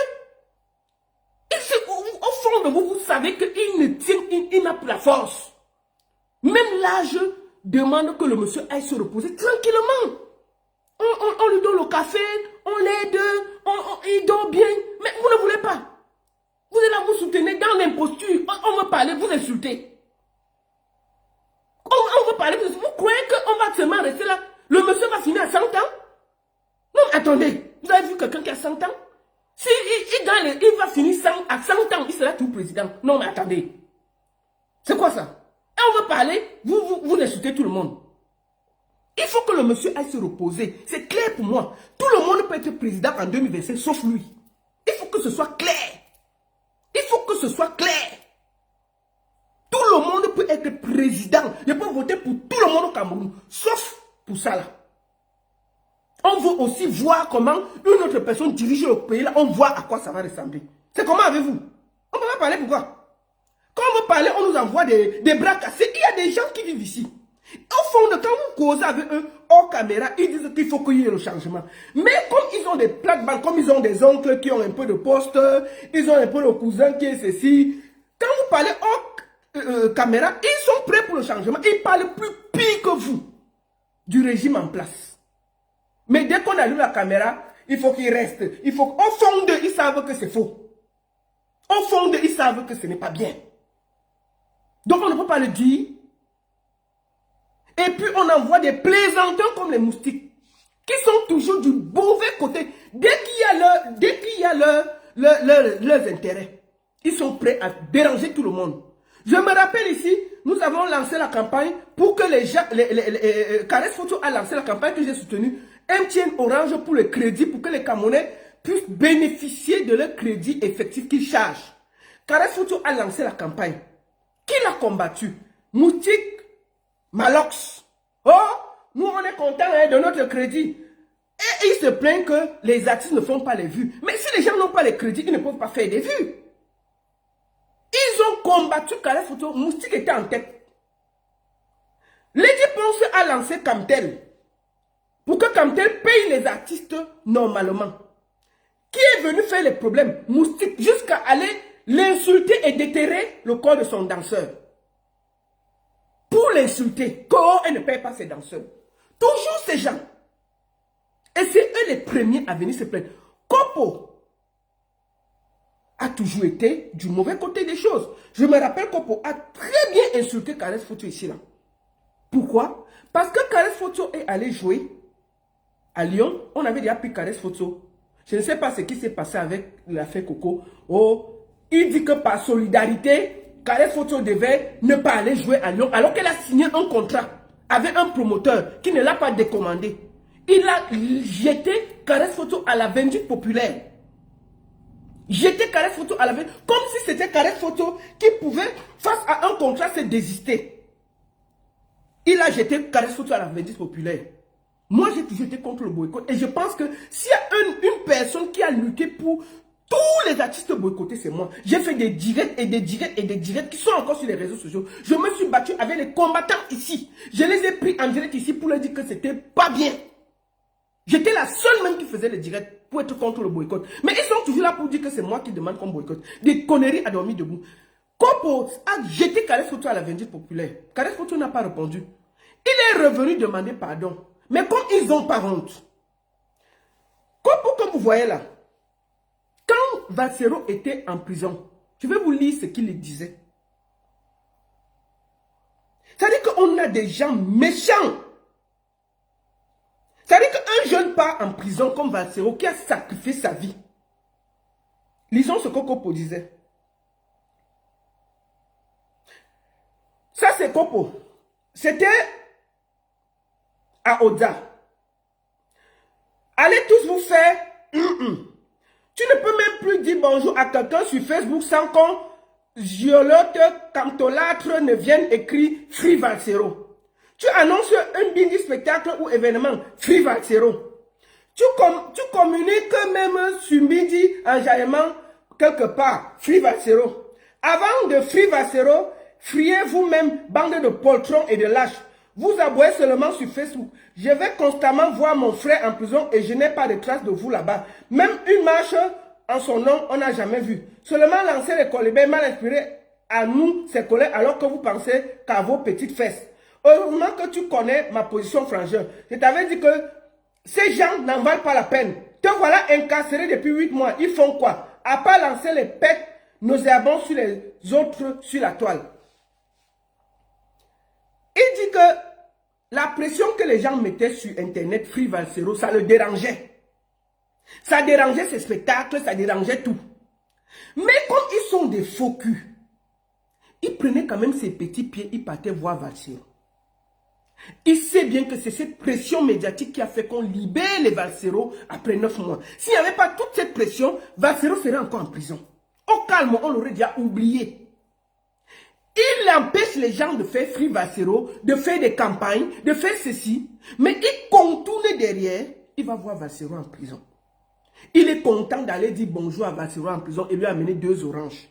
Au fond de vous, vous savez qu'il ne tient, il n'a plus la force. Même l'âge demande que le monsieur aille se reposer tranquillement. On lui donne le café, on l'aide, il dort bien. Mais vous ne voulez pas. Vous êtes là, vous soutenez dans l'imposture. On veut parler, vous insultez. On veut parler, vous croyez qu'on va seulement rester là? Le monsieur va finir à 100 ans? Non, mais attendez, vous avez vu quelqu'un qui a 100 ans? Si il va finir à 100 ans, il sera tout président. Non, mais attendez. C'est quoi ça? Et on veut parler, vous insultez tout le monde. Il faut que le monsieur aille se reposer. C'est clair pour moi. Tout le monde peut être président en 2025, sauf lui. Il faut que ce soit clair. Il faut que ce soit clair. Tout le monde peut être président. Je peux voter pour tout le monde au Cameroun, sauf pour ça là. On veut aussi voir comment une autre personne dirige le pays là. On voit à quoi ça va ressembler. C'est comment avez-vous? On peut pas parler pourquoi? Quand on veut parler, on nous envoie des bras cassés. Il y a des gens qui vivent ici. Au fond de quand vous causez avec eux hors caméra, ils disent qu'il faut qu'il y ait le changement. Mais comme ils ont des plates-bandes, comme ils ont des oncles qui ont un peu de poste, ils ont un peu le cousin qui est ceci. Quand vous parlez hors caméra, ils sont prêts pour le changement. Ils parlent plus pire que vous du régime en place. Mais dès qu'on allume la caméra, il faut qu'ils restent. Il faut, au fond d'eux, ils savent que c'est faux. Au fond d'eux, ils savent que ce n'est pas bien. Donc on ne peut pas le dire. Et puis on envoie des plaisantins comme les moustiques, qui sont toujours du mauvais côté. Dès qu'il y a leurs intérêts, ils sont prêts à déranger tout le monde. Je me rappelle ici, nous avons lancé la campagne pour que les gens, Caresse Photo a lancé la campagne que j'ai soutenue, MTN Orange pour le crédit, pour que les Camerounais puissent bénéficier de leur crédit effectif qu'ils chargent. Caresse Photo a lancé la campagne. Qui l'a combattu? Moustique, Malox. Oh, nous on est contents de notre crédit. Et ils se plaignent que les artistes ne font pas les vues. Mais si les gens n'ont pas les crédits, ils ne peuvent pas faire des vues. Ils ont combattu Caresse Photo. Moustique était en tête. Lady Ponce a lancé Camtel. Pour que Camtel paye les artistes normalement. Qui est venu faire les problèmes? Moustique, jusqu'à aller l'insulter et déterrer le corps de son danseur. Pour l'insulter, quand elle ne paye pas ses danseurs. Toujours ces gens. Et c'est eux les premiers à venir se plaindre. Kopo a toujours été du mauvais côté des choses. Je me rappelle Kopo a très bien insulté Caresse Photo ici là. Pourquoi? Parce que Caresse Photo est allé jouer à Lyon. On avait déjà pris Caresse Photo. Je ne sais pas ce qui s'est passé avec l'affaire Coco. Oh, il dit que par solidarité, Caresse Photo devait ne pas aller jouer à Lyon alors qu'elle a signé un contrat avec un promoteur qui ne l'a pas décommandé. Il a jeté Caresse Photo à la vindicte populaire. Jeté Caresse Photo à la vindicte, comme si c'était Caresse Photo qui pouvait, face à un contrat, se désister. Il a jeté Caresse Photo à la vindicte populaire. Moi, j'ai toujours été contre le boycott. Et je pense que s'il y a une personne qui a lutté pour tous les artistes boycottés, c'est moi. J'ai fait des directs et des directs et des directs qui sont encore sur les réseaux sociaux. Je me suis battu avec les combattants ici. Je les ai pris en direct ici pour leur dire que c'était pas bien. J'étais la seule même qui faisait les directs pour être contre le boycott. Mais ils sont toujours là pour dire que c'est moi qui demande qu'on boycotte. Des conneries à dormir debout. Kopo a jeté Caresse Photo à la vindicte populaire. Caresse Photo n'a pas répondu. Il est revenu demander pardon. Mais comme ils n'ont pas honte. Kopo, comme vous voyez là, quand Valsero était en prison, je vais vous lire ce qu'il disait. C'est-à-dire qu'on a des gens méchants. C'est-à-dire qu'un jeune part en prison comme Valsero qui a sacrifié sa vie. Lisons ce que Kopo disait. Ça c'est Kopo. C'était à Oda. Allez tous vous faire... Tu ne peux même plus dire bonjour à quelqu'un sur Facebook sans qu'on giolote, camtolâtre ne vienne écrire Free Valsero. Tu annonces un bindi spectacle ou événement Free Valsero. Tu communiques même sur midi enjaillement quelque part Free Valsero. Avant de Free Valsero, friez vous-même bande de poltrons et de lâches. Vous aboyez seulement sur Facebook. Je vais constamment voir mon frère en prison et je n'ai pas de traces de vous là-bas. Même une marche en son nom, on n'a jamais vu. Seulement lancer les colibés mal inspirés à nous, ses collègues, alors que vous pensez qu'à vos petites fesses. Heureusement que tu connais ma position frangeur. Je t'avais dit que ces gens n'en valent pas la peine. Te voilà incarcéré depuis 8 mois. Ils font quoi? À part lancer les pets nauséabonds sur les autres sur la toile. Il dit que la pression que les gens mettaient sur Internet, Free Valsero, ça le dérangeait. Ça dérangeait ses spectacles, ça dérangeait tout. Mais comme ils sont des faux culs, ils prenaient quand même ses petits pieds, ils partaient voir Valsero. Il sait bien que c'est cette pression médiatique qui a fait qu'on libère les Valsero après 9 mois. S'il n'y avait pas toute cette pression, Valsero serait encore en prison. Au calme, on l'aurait déjà oublié. Il empêche les gens de faire Free Valsero, de faire des campagnes, de faire ceci. Mais il contourne derrière, il va voir Valsero en prison. Il est content d'aller dire bonjour à Valsero en prison et lui amener 2 oranges.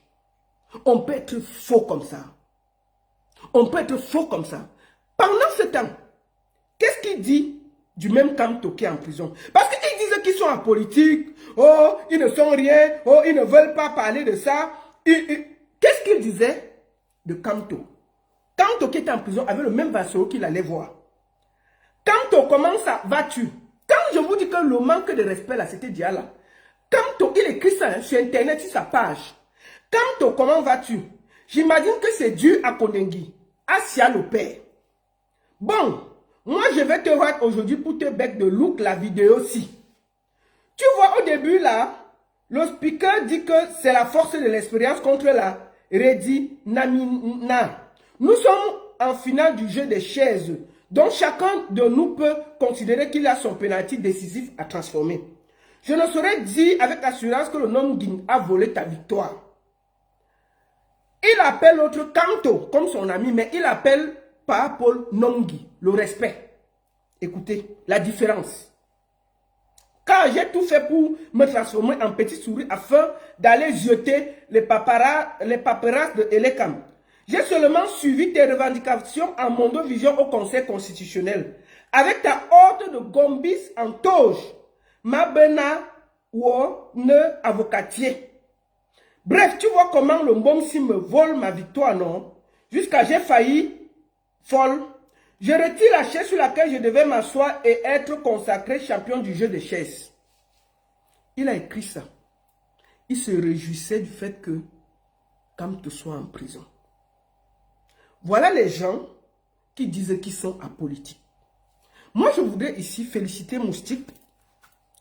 On peut être faux comme ça. On peut être faux comme ça. Pendant ce temps, qu'est-ce qu'il dit du même Kamto qui est en prison? Parce qu'ils disent qu'ils sont en politique. Oh, ils ne sont rien. Oh, ils ne veulent pas parler de ça. Qu'est-ce qu'il disait de Kamto? Kamto qui était en prison avait le même Valsero qu'il allait voir. Kamto, comment ça vas-tu? Quand je vous dis que le manque de respect là, c'était Diala. Kamto, il écrit ça sur Internet, sur sa page. Kamto, comment vas-tu? J'imagine que c'est dû à Kondengi, à Sia le père. Bon, moi je vais te voir aujourd'hui pour te bec de look la vidéo aussi. Tu vois au début là, le speaker dit que c'est la force de l'expérience contre la Redi Namina. Nous sommes en finale du jeu des chaises, dont chacun de nous peut considérer qu'il a son penalty décisif à transformer. Je ne saurais dire avec assurance que le nom Ging a volé ta victoire. Il appelle l'autre Kamto comme son ami, mais il appelle pas Paul Nongi, le respect. Écoutez, la différence. Car j'ai tout fait pour me transformer en petite souris afin d'aller jeter les paperasses de Elekam. J'ai seulement suivi tes revendications en mondovision au Conseil constitutionnel. Avec ta horde de gombis en toge, ma bena ou ne avocatier. Bref, tu vois comment le Mbomsi me vole ma victoire, non? Jusqu'à j'ai failli folle. Je retire la chaise sur laquelle je devais m'asseoir et être consacré champion du jeu de chaises. Il a écrit ça. Il se réjouissait du fait que Kamto soit en prison. Voilà les gens qui disent qu'ils sont apolitiques. Moi, je voudrais ici féliciter Moustique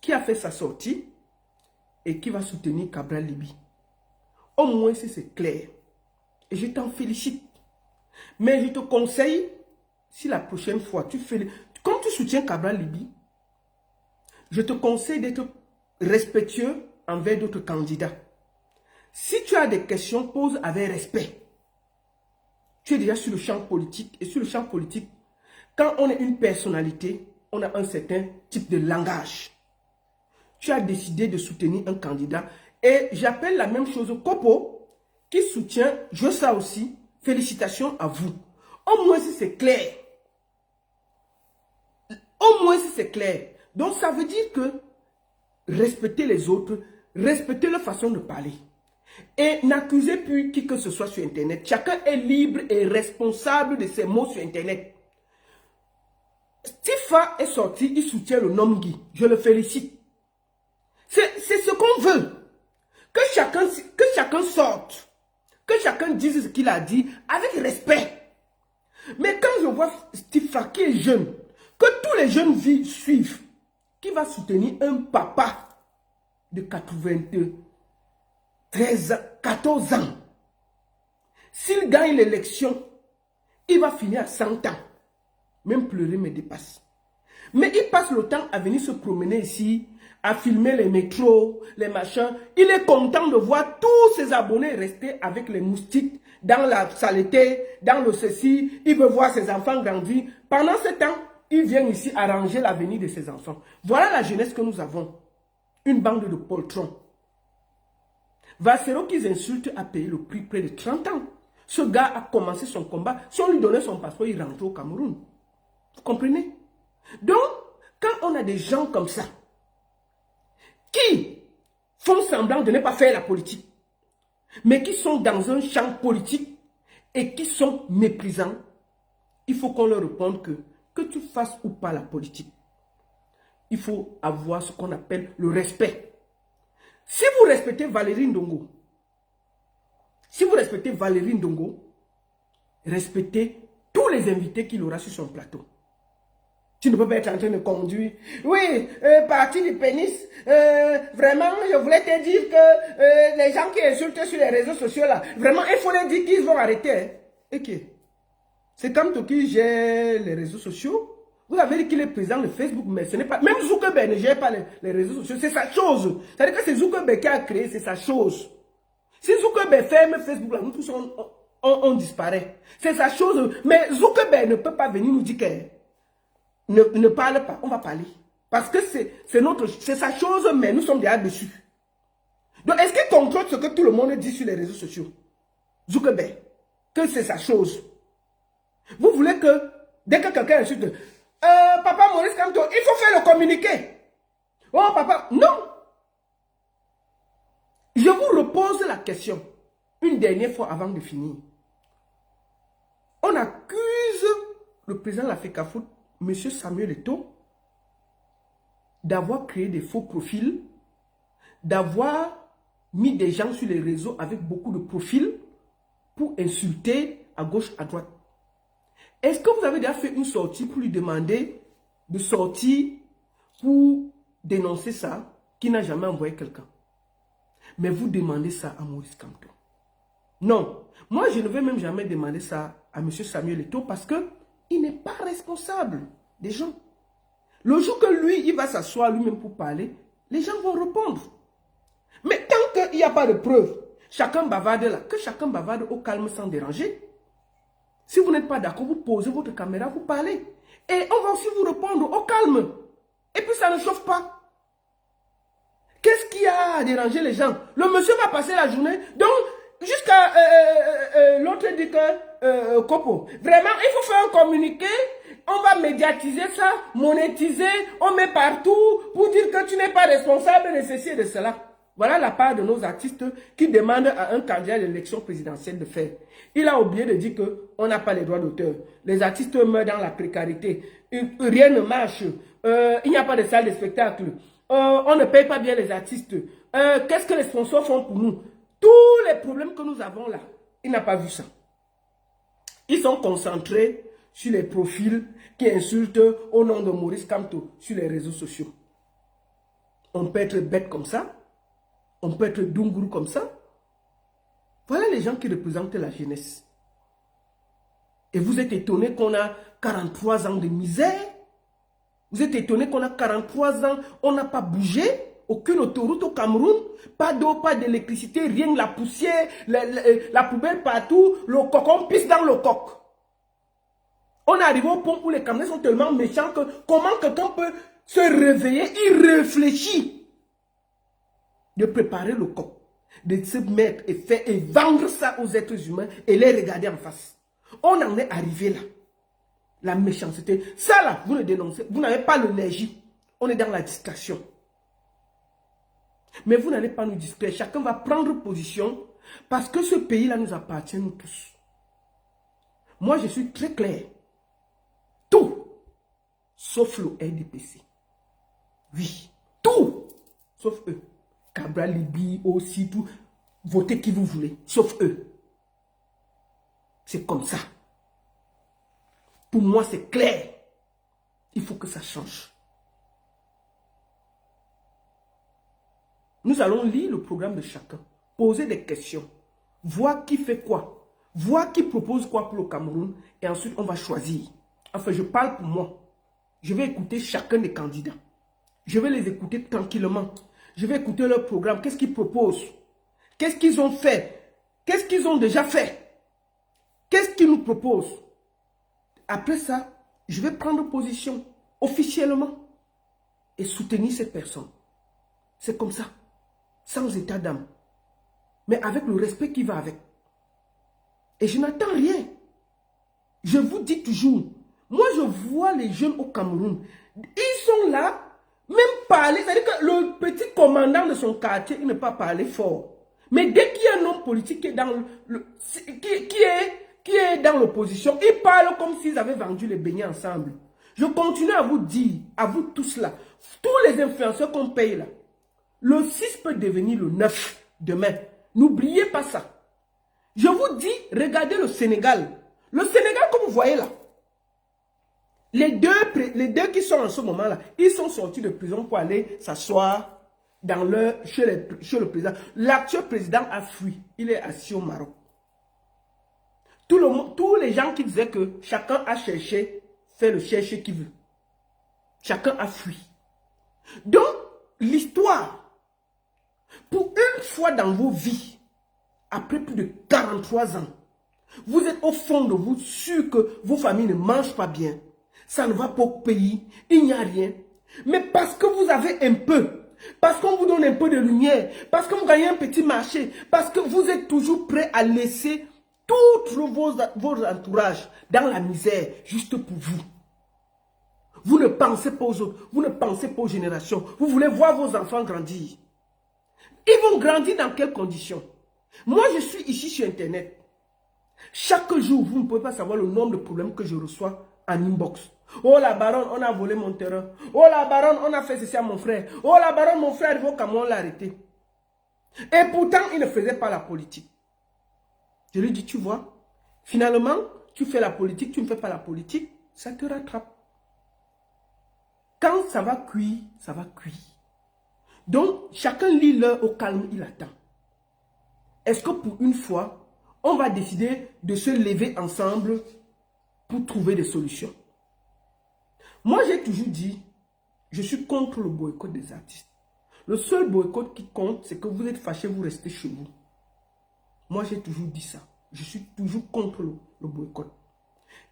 qui a fait sa sortie et qui va soutenir Cabral Libi. Au moins, si c'est clair. Et je t'en félicite. Mais je te conseille, si la prochaine fois, comme tu soutiens Cabral Libi, je te conseille d'être respectueux envers d'autres candidats. Si tu as des questions, pose avec respect. Tu es déjà sur le champ politique. Et sur le champ politique, quand on est une personnalité, on a un certain type de langage. Tu as décidé de soutenir un candidat. Et j'appelle la même chose Kopo, qui soutient, je sais aussi, félicitations à vous. Au moins si c'est clair. Au moins si c'est clair. Donc ça veut dire que respectez les autres, respectez leur façon de parler. Et n'accusez plus qui que ce soit sur Internet. Chacun est libre et responsable de ses mots sur Internet. Tifa est sorti, il soutient le Nomgi. Je le félicite. C'est ce qu'on veut. Que chacun sorte. Que chacun dise ce qu'il a dit avec respect. Mais quand je vois Tifa qui est jeune, que tous les jeunes suivent, qui va soutenir un papa de 14 ans. S'il gagne l'élection, il va finir à 100 ans. Même pleurer me dépasse. Mais il passe le temps à venir se promener ici, à filmer les métros, les machins. Il est content de voir tous ses abonnés rester avec les moustiques dans la saleté, dans le ceci. Il veut voir ses enfants grandir. Pendant ce temps, il vient ici arranger l'avenir de ses enfants. Voilà la jeunesse que nous avons. Une bande de poltrons. Valsero qu'ils insultent a payé le prix près de 30 ans. Ce gars a commencé son combat. Si on lui donnait son passeport, il rentrait au Cameroun. Vous comprenez? Donc, quand on a des gens comme ça, qui font semblant de ne pas faire la politique, mais qui sont dans un champ politique et qui sont méprisants, il faut qu'on leur réponde que tu fasses ou pas la politique, il faut avoir ce qu'on appelle le respect. Si vous respectez Valérie Ndongo, respectez tous les invités qu'il aura sur son plateau. Tu ne peux pas être en train de conduire. Oui, parti du pénis. Vraiment, je voulais te dire que les gens qui insultent sur les réseaux sociaux là, vraiment, il faut leur dire qu'ils vont arrêter. Hein. Ok. C'est Kamto qui gère les réseaux sociaux. Vous avez dit qu'il est président de Facebook, mais ce n'est pas... Même Zuckerberg ne gère pas les réseaux sociaux. C'est sa chose. C'est-à-dire que c'est Zuckerberg qui a créé, c'est sa chose. Si Zuckerberg ferme Facebook, là, nous tous, on disparaît. C'est sa chose. Mais Zuckerberg ne peut pas venir nous dire que ne parle pas. On va parler. Parce que c'est sa chose, mais nous sommes déjà dessus. Donc, est-ce qu'il contrôle ce que tout le monde dit sur les réseaux sociaux? Zuckerberg. Que c'est sa chose. Vous voulez que, dès que quelqu'un insulte, papa Maurice Kamto, il faut faire le communiqué. Oh, papa, non. Je vous repose la question, une dernière fois avant de finir. On accuse le président de l'Africafoot, M. Samuel Eto'o, d'avoir créé des faux profils, d'avoir mis des gens sur les réseaux avec beaucoup de profils pour insulter à gauche, à droite. Est-ce que vous avez déjà fait une sortie pour lui demander de sortir pour dénoncer ça, qui n'a jamais envoyé quelqu'un? Mais vous demandez ça à Maurice Kamto. Non, moi je ne vais même jamais demander ça à M. Samuel Eto'o parce qu'il n'est pas responsable des gens. Le jour que lui, il va s'asseoir lui-même pour parler, les gens vont répondre. Mais tant qu'il n'y a pas de preuves, chacun bavarde là, que chacun bavarde au calme sans déranger. Si vous n'êtes pas d'accord, vous posez votre caméra, vous parlez. Et on va aussi vous répondre au calme. Et puis ça ne chauffe pas. Qu'est-ce qui a dérangé les gens? Le monsieur va passer la journée. Donc, jusqu'à l'autre dit que Kopo. Vraiment, il faut faire un communiqué. On va médiatiser ça, monétiser. On met partout pour dire que tu n'es pas responsable de ceci et de cela. Voilà la part de nos artistes qui demandent à un candidat de l'élection présidentielle de faire. Il a oublié de dire qu'on n'a pas les droits d'auteur. Les artistes meurent dans la précarité. Rien ne marche. Il n'y a pas de salle de spectacle. On ne paye pas bien les artistes. Qu'est-ce que les sponsors font pour nous? Tous les problèmes que nous avons là, il n'a pas vu ça. Ils sont concentrés sur les profils qui insultent au nom de Maurice Kamto sur les réseaux sociaux. On peut être bête comme ça. On peut être Dunguru comme ça. Voilà les gens qui représentent la jeunesse. Et vous êtes étonné qu'on a 43 ans de misère. Vous êtes étonné qu'on a 43 ans, on n'a pas bougé. Aucune autoroute au Cameroun. Pas d'eau, pas d'électricité, rien que la poussière, la poubelle partout. Le coq, on pisse dans le coq. On est arrivé au point où les Camerounais sont tellement méchants que comment quelqu'un peut se réveiller, il réfléchit de préparer le coq, de se mettre et faire et vendre ça aux êtres humains et les regarder en face. On en est arrivé là. La méchanceté. Ça là, vous le dénoncez. Vous n'avez pas l'énergie. On est dans la distraction. Mais vous n'allez pas nous distraire. Chacun va prendre position parce que ce pays-là nous appartient nous tous. Moi, je suis très clair. Tout, sauf le RDPC. Oui, tout, sauf eux. Cabral, Libye, aussi, tout. Votez qui vous voulez, sauf eux. C'est comme ça. Pour moi, c'est clair. Il faut que ça change. Nous allons lire le programme de chacun, poser des questions, voir qui fait quoi, voir qui propose quoi pour le Cameroun, et ensuite on va choisir. Enfin, je parle pour moi. Je vais écouter chacun des candidats. Je vais les écouter tranquillement. Je vais écouter leur programme. Qu'est-ce qu'ils proposent? Qu'est-ce qu'ils ont fait? Qu'est-ce qu'ils ont déjà fait? Qu'est-ce qu'ils nous proposent? Après ça, je vais prendre position officiellement et soutenir cette personne. C'est comme ça, sans état d'âme, mais avec le respect qui va avec. Et je n'attends rien. Je vous dis toujours, moi je vois les jeunes au Cameroun, ils sont là, même parler, c'est-à-dire que le petit commandant de son quartier, il ne peut pas parler fort. Mais dès qu'il y a un homme politique qui est dans qui est dans l'opposition, ils parlent comme s'ils avaient vendu les beignets ensemble. Je continue à vous dire, à vous tous là, tous les influenceurs qu'on paye là, le 6 peut devenir le 9 demain. N'oubliez pas ça. Je vous dis, regardez le Sénégal. Le Sénégal, comme vous voyez là, les deux qui sont en ce moment-là, ils sont sortis de prison pour aller s'asseoir chez le président. L'actuel président a fui. Il est assis au Maroc. Tous les gens qui disaient que chacun a cherché, fait le chercher qu'il veut. Chacun a fui. Donc, l'histoire, pour une fois dans vos vies, après plus de 43 ans, vous êtes au fond de vous sûr que vos familles ne mangent pas bien. Ça ne va pas au pays, il n'y a rien. Mais parce que vous avez un peu, parce qu'on vous donne un peu de lumière, parce que vous gagnez un petit marché, parce que vous êtes toujours prêt à laisser tous vos entourages dans la misère, juste pour vous. Vous ne pensez pas aux autres, vous ne pensez pas aux générations. Vous voulez voir vos enfants grandir. Ils vont grandir dans quelles conditions? Moi, je suis ici sur Internet. Chaque jour, vous ne pouvez pas savoir le nombre de problèmes que je reçois en inbox. Oh la baronne, on a volé mon terrain. Oh la baronne, on a fait ceci à mon frère. Oh la baronne, mon frère est au Cameroun, on l'a arrêté. Et pourtant, il ne faisait pas la politique. Je lui dis, tu vois, finalement, tu fais la politique, tu ne fais pas la politique, ça te rattrape. Quand ça va cuire, ça va cuire. Donc, chacun lit l'heure au calme, il attend. Est-ce que pour une fois, on va décider de se lever ensemble pour trouver des solutions? Moi, j'ai toujours dit, je suis contre le boycott des artistes. Le seul boycott qui compte, c'est que vous êtes fâchés, vous restez chez vous. Moi, j'ai toujours dit ça. Je suis toujours contre le boycott.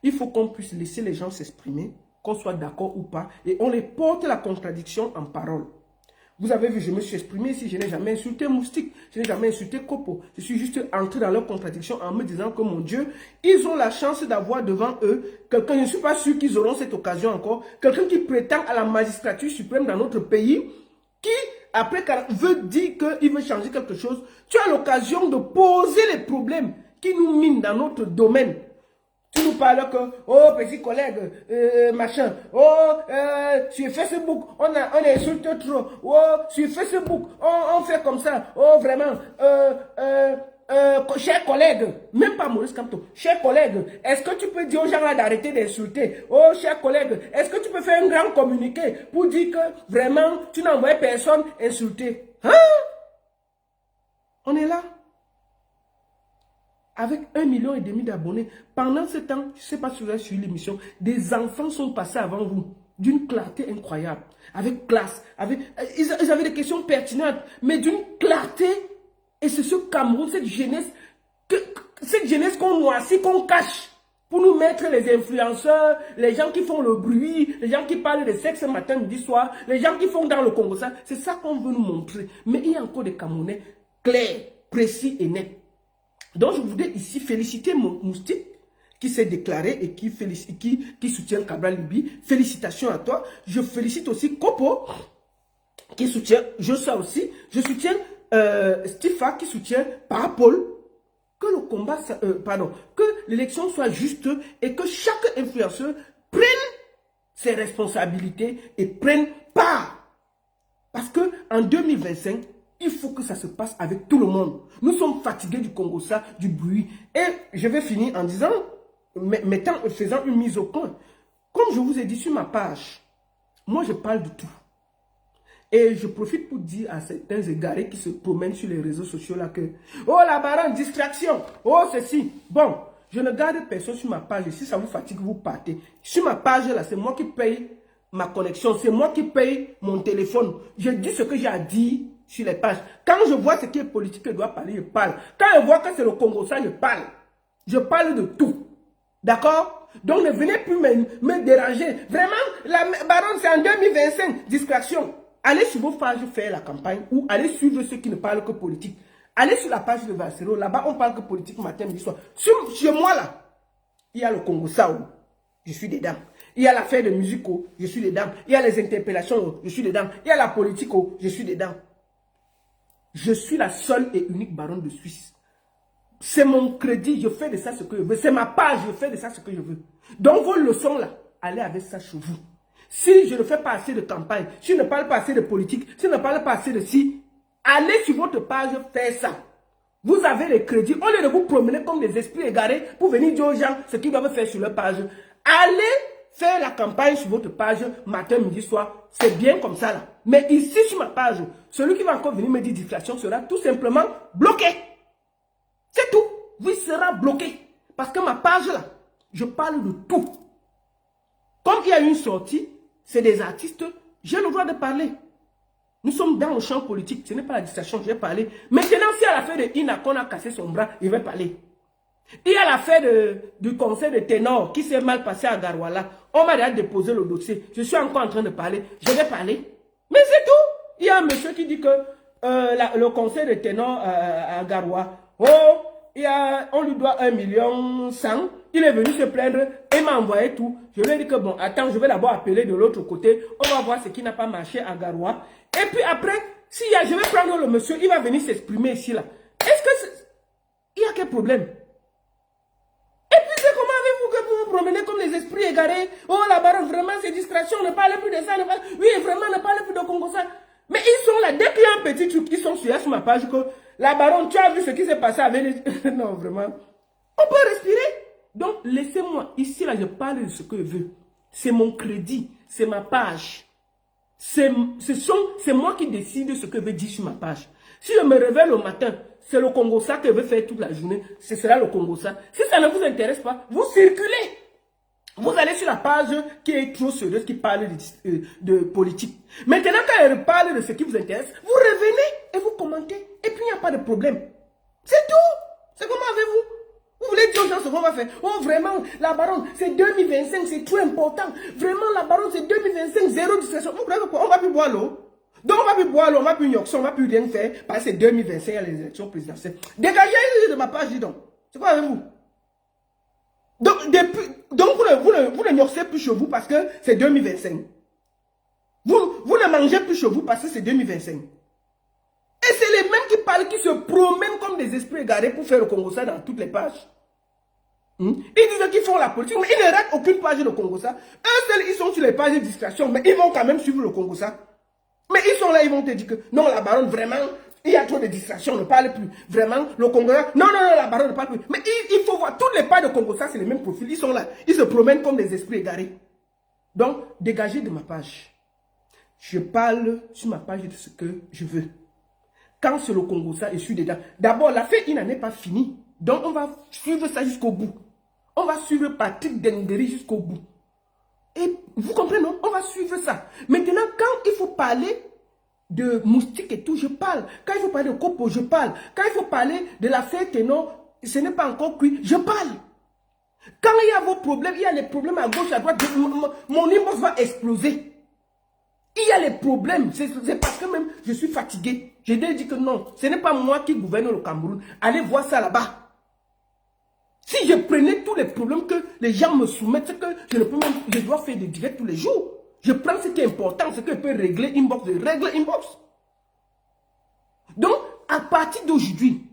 Il faut qu'on puisse laisser les gens s'exprimer, qu'on soit d'accord ou pas, et on les porte la contradiction en parole. Vous avez vu, je me suis exprimé ici, je n'ai jamais insulté Moustique, je n'ai jamais insulté Kopo. Je suis juste entré dans leur contradiction en me disant que, mon Dieu, ils ont la chance d'avoir devant eux quelqu'un, je ne suis pas sûr qu'ils auront cette occasion encore, quelqu'un qui prétend à la magistrature suprême dans notre pays, qui, après, veut dire qu'il veut changer quelque chose. Tu as l'occasion de poser les problèmes qui nous minent dans notre domaine. Tu nous parles que, oh, petit collègue, machin, oh, sur Facebook, on insulte trop, oh, sur Facebook, on fait comme ça, oh, vraiment, cher collègue, même pas Maurice Kamto, cher collègue, est-ce que tu peux dire aux gens d'arrêter d'insulter? Oh, cher collègue, est-ce que tu peux faire un grand communiqué pour dire que, vraiment, tu n'envoies personne insulter? Hein? On est là. Avec 1,5 million d'abonnés. Pendant ce temps, je ne sais pas si vous avez suivi l'émission, des enfants sont passés avant vous, d'une clarté incroyable, avec classe, ils avaient des questions pertinentes, mais d'une clarté, et c'est ce Cameroun, cette jeunesse qu'on noircit, qu'on cache, pour nous mettre les influenceurs, les gens qui font le bruit, les gens qui parlent de sexe matin, midi, soir, les gens qui font dans le Congo, c'est ça qu'on veut nous montrer. Mais il y a encore des Camerounais clairs, précis et nets. Donc, je voudrais ici féliciter Moustique qui s'est déclaré et qui soutient Cabral Libi. Félicitations à toi. Je félicite aussi Kopo qui soutient, je soutiens Stifa qui soutient Parapol. Que le combat, que l'élection soit juste et que chaque influenceur prenne ses responsabilités et prenne part. Parce que en 2025, il faut que ça se passe avec tout le monde. Nous sommes fatigués du Congo, ça, du bruit. Et je vais finir en disant, faisant une mise au point. Comme je vous ai dit sur ma page, moi je parle de tout. Et je profite pour dire à certains égarés qui se promènent sur les réseaux sociaux là que, oh la baronne, distraction, oh ceci. Bon, je ne garde personne sur ma page. Si ça vous fatigue, vous partez. Sur ma page là, c'est moi qui paye ma connexion. C'est moi qui paye mon téléphone. Je dis ce que j'ai à dire sur les pages. Quand je vois ce qui est politique, je dois parler, je parle. Quand je vois que c'est le Congo, ça, je parle. Je parle de tout. D'accord? Donc ne venez plus me déranger. Vraiment, la baronne, c'est en 2025. Distraction. Allez sur vos pages faire la campagne ou allez suivre ceux qui ne parlent que politique. Allez sur la page de Valsero. Là-bas, on parle que politique matin, midi, soir. Chez moi, là, il y a le Congo Sao. Je suis dedans. Il y a l'affaire de musique, je suis dedans. Il y a les interpellations, je suis dedans. Il y a la politique, je suis dedans. Je suis la seule et unique baronne de Suisse. C'est mon crédit, je fais de ça ce que je veux. C'est ma page, je fais de ça ce que je veux. Donc vos leçons là, allez avec ça chez vous. Si je ne fais pas assez de campagne, si je ne parle pas assez de politique, si je ne parle pas assez de ci, allez sur votre page faire ça. Vous avez les crédits. Au lieu de vous promener comme des esprits égarés pour venir dire aux gens ce qu'ils doivent faire sur leur page, allez faire la campagne sur votre page matin, midi, soir. C'est bien comme ça là. Mais ici sur ma page, celui qui va encore venir me dire distraction sera tout simplement bloqué. C'est tout. Vous sera bloqué. Parce que ma page là, je parle de tout. Comme il y a une sortie, c'est des artistes, j'ai le droit de parler. Nous sommes dans le champ politique, ce n'est pas la distraction, je vais parler. Maintenant, si à l'affaire de Ina qu'on a cassé son bras, il va parler. Il y a l'affaire du conseil de ténor qui s'est mal passé à Garouala. On m'a déjà déposé le dossier. Je suis encore en train de parler. Je vais parler. Mais c'est tout. Il y a un monsieur qui dit que le conseil de ténor à Garoua, on lui doit 1,1 million. Il est venu se plaindre et m'a envoyé tout. Je lui ai dit que bon, attends, je vais d'abord appeler de l'autre côté. On va voir ce qui n'a pas marché à Garoua. Et puis après, je vais prendre le monsieur, il va venir s'exprimer ici là. Est-ce que il y a quel problème? Et puis c'est comment avez-vous que vous vous promenez comme des esprits égarés? Oh la baronne, vraiment c'est distraction, ne parlez plus de ça, oui vraiment ne parlez plus de Congo ça. Mais ils sont là, dès qu'il y a un petit truc, ils sont sur ma page que la baronne, tu as vu ce qui s'est passé avec les... Non vraiment, on peut respirer. Donc laissez-moi, ici là je parle de ce que je veux. C'est mon crédit, c'est ma page. C'est moi qui décide de ce que je veux dire sur ma page. Si je me réveille le matin, c'est le Congo ça que je veux faire toute la journée. Ce sera le Congo ça. Si ça ne vous intéresse pas, vous circulez. Vous allez sur la page qui est trop sérieuse, qui parle de politique. Maintenant, quand elle parle de ce qui vous intéresse, vous revenez et vous commentez. Et puis, il n'y a pas de problème. C'est tout. C'est comment avez-vous? Vous voulez dire aux gens ce qu'on va faire? Oh, vraiment, la baronne, c'est 2025, c'est trop important. Vraiment, la baronne, c'est 2025, zéro discrétion. Vous croyez quoi? On va plus boire l'eau. Donc, on va plus boire l'eau, on va plus yoxer, on va plus rien faire. Parce que c'est 2025, il y a les élections présidentielles. Dégagez de ma page, dis donc. C'est quoi avec vous? Donc vous ne yoxez plus chez vous parce que c'est 2025. Vous ne mangez plus chez vous parce que c'est 2025. Et c'est les mêmes qui parlent, qui se promènent comme des esprits égarés pour faire le Congo ça dans toutes les pages. Ils disent qu'ils font la politique, mais ils ne ratent aucune page de Congo ça. Eux seuls, ils sont sur les pages de distraction, mais ils vont quand même suivre le Congo ça. Mais ils sont là, ils vont te dire que non, la baronne, vraiment, il y a trop de distractions, ne parle plus. Vraiment, le Congo, non, la baronne ne parle plus. Mais il faut voir, tous les pages de Congo ça, c'est les mêmes profils. Ils sont là, ils se promènent comme des esprits égarés. Donc, dégagez de ma page. Je parle sur ma page de ce que je veux. Quand c'est le Congo ça, je suis dedans. D'abord, l'affaire, il n'en est pas fini. Donc, on va suivre ça jusqu'au bout. On va suivre Patrick Dengeri jusqu'au bout. Et vous comprenez, non? On va suivre ça. Maintenant, quand il faut parler de moustiques et tout, je parle. Quand il faut parler de copeaux, je parle. Quand il faut parler de l'affaire que non, ce n'est pas encore cuit, je parle. Quand il y a vos problèmes, il y a les problèmes à gauche, à droite, mon inbox va exploser. Il y a les problèmes, c'est parce que même je suis fatigué. J'ai déjà dit que non, ce n'est pas moi qui gouverne le Cameroun. Allez voir ça là-bas. Si je prenais tous les problèmes que les gens me soumettent, c'est que je ne peux même, je dois faire des directs tous les jours. Je prends ce qui est important, ce que je peux régler inbox, je règle inbox. Donc, à partir d'aujourd'hui,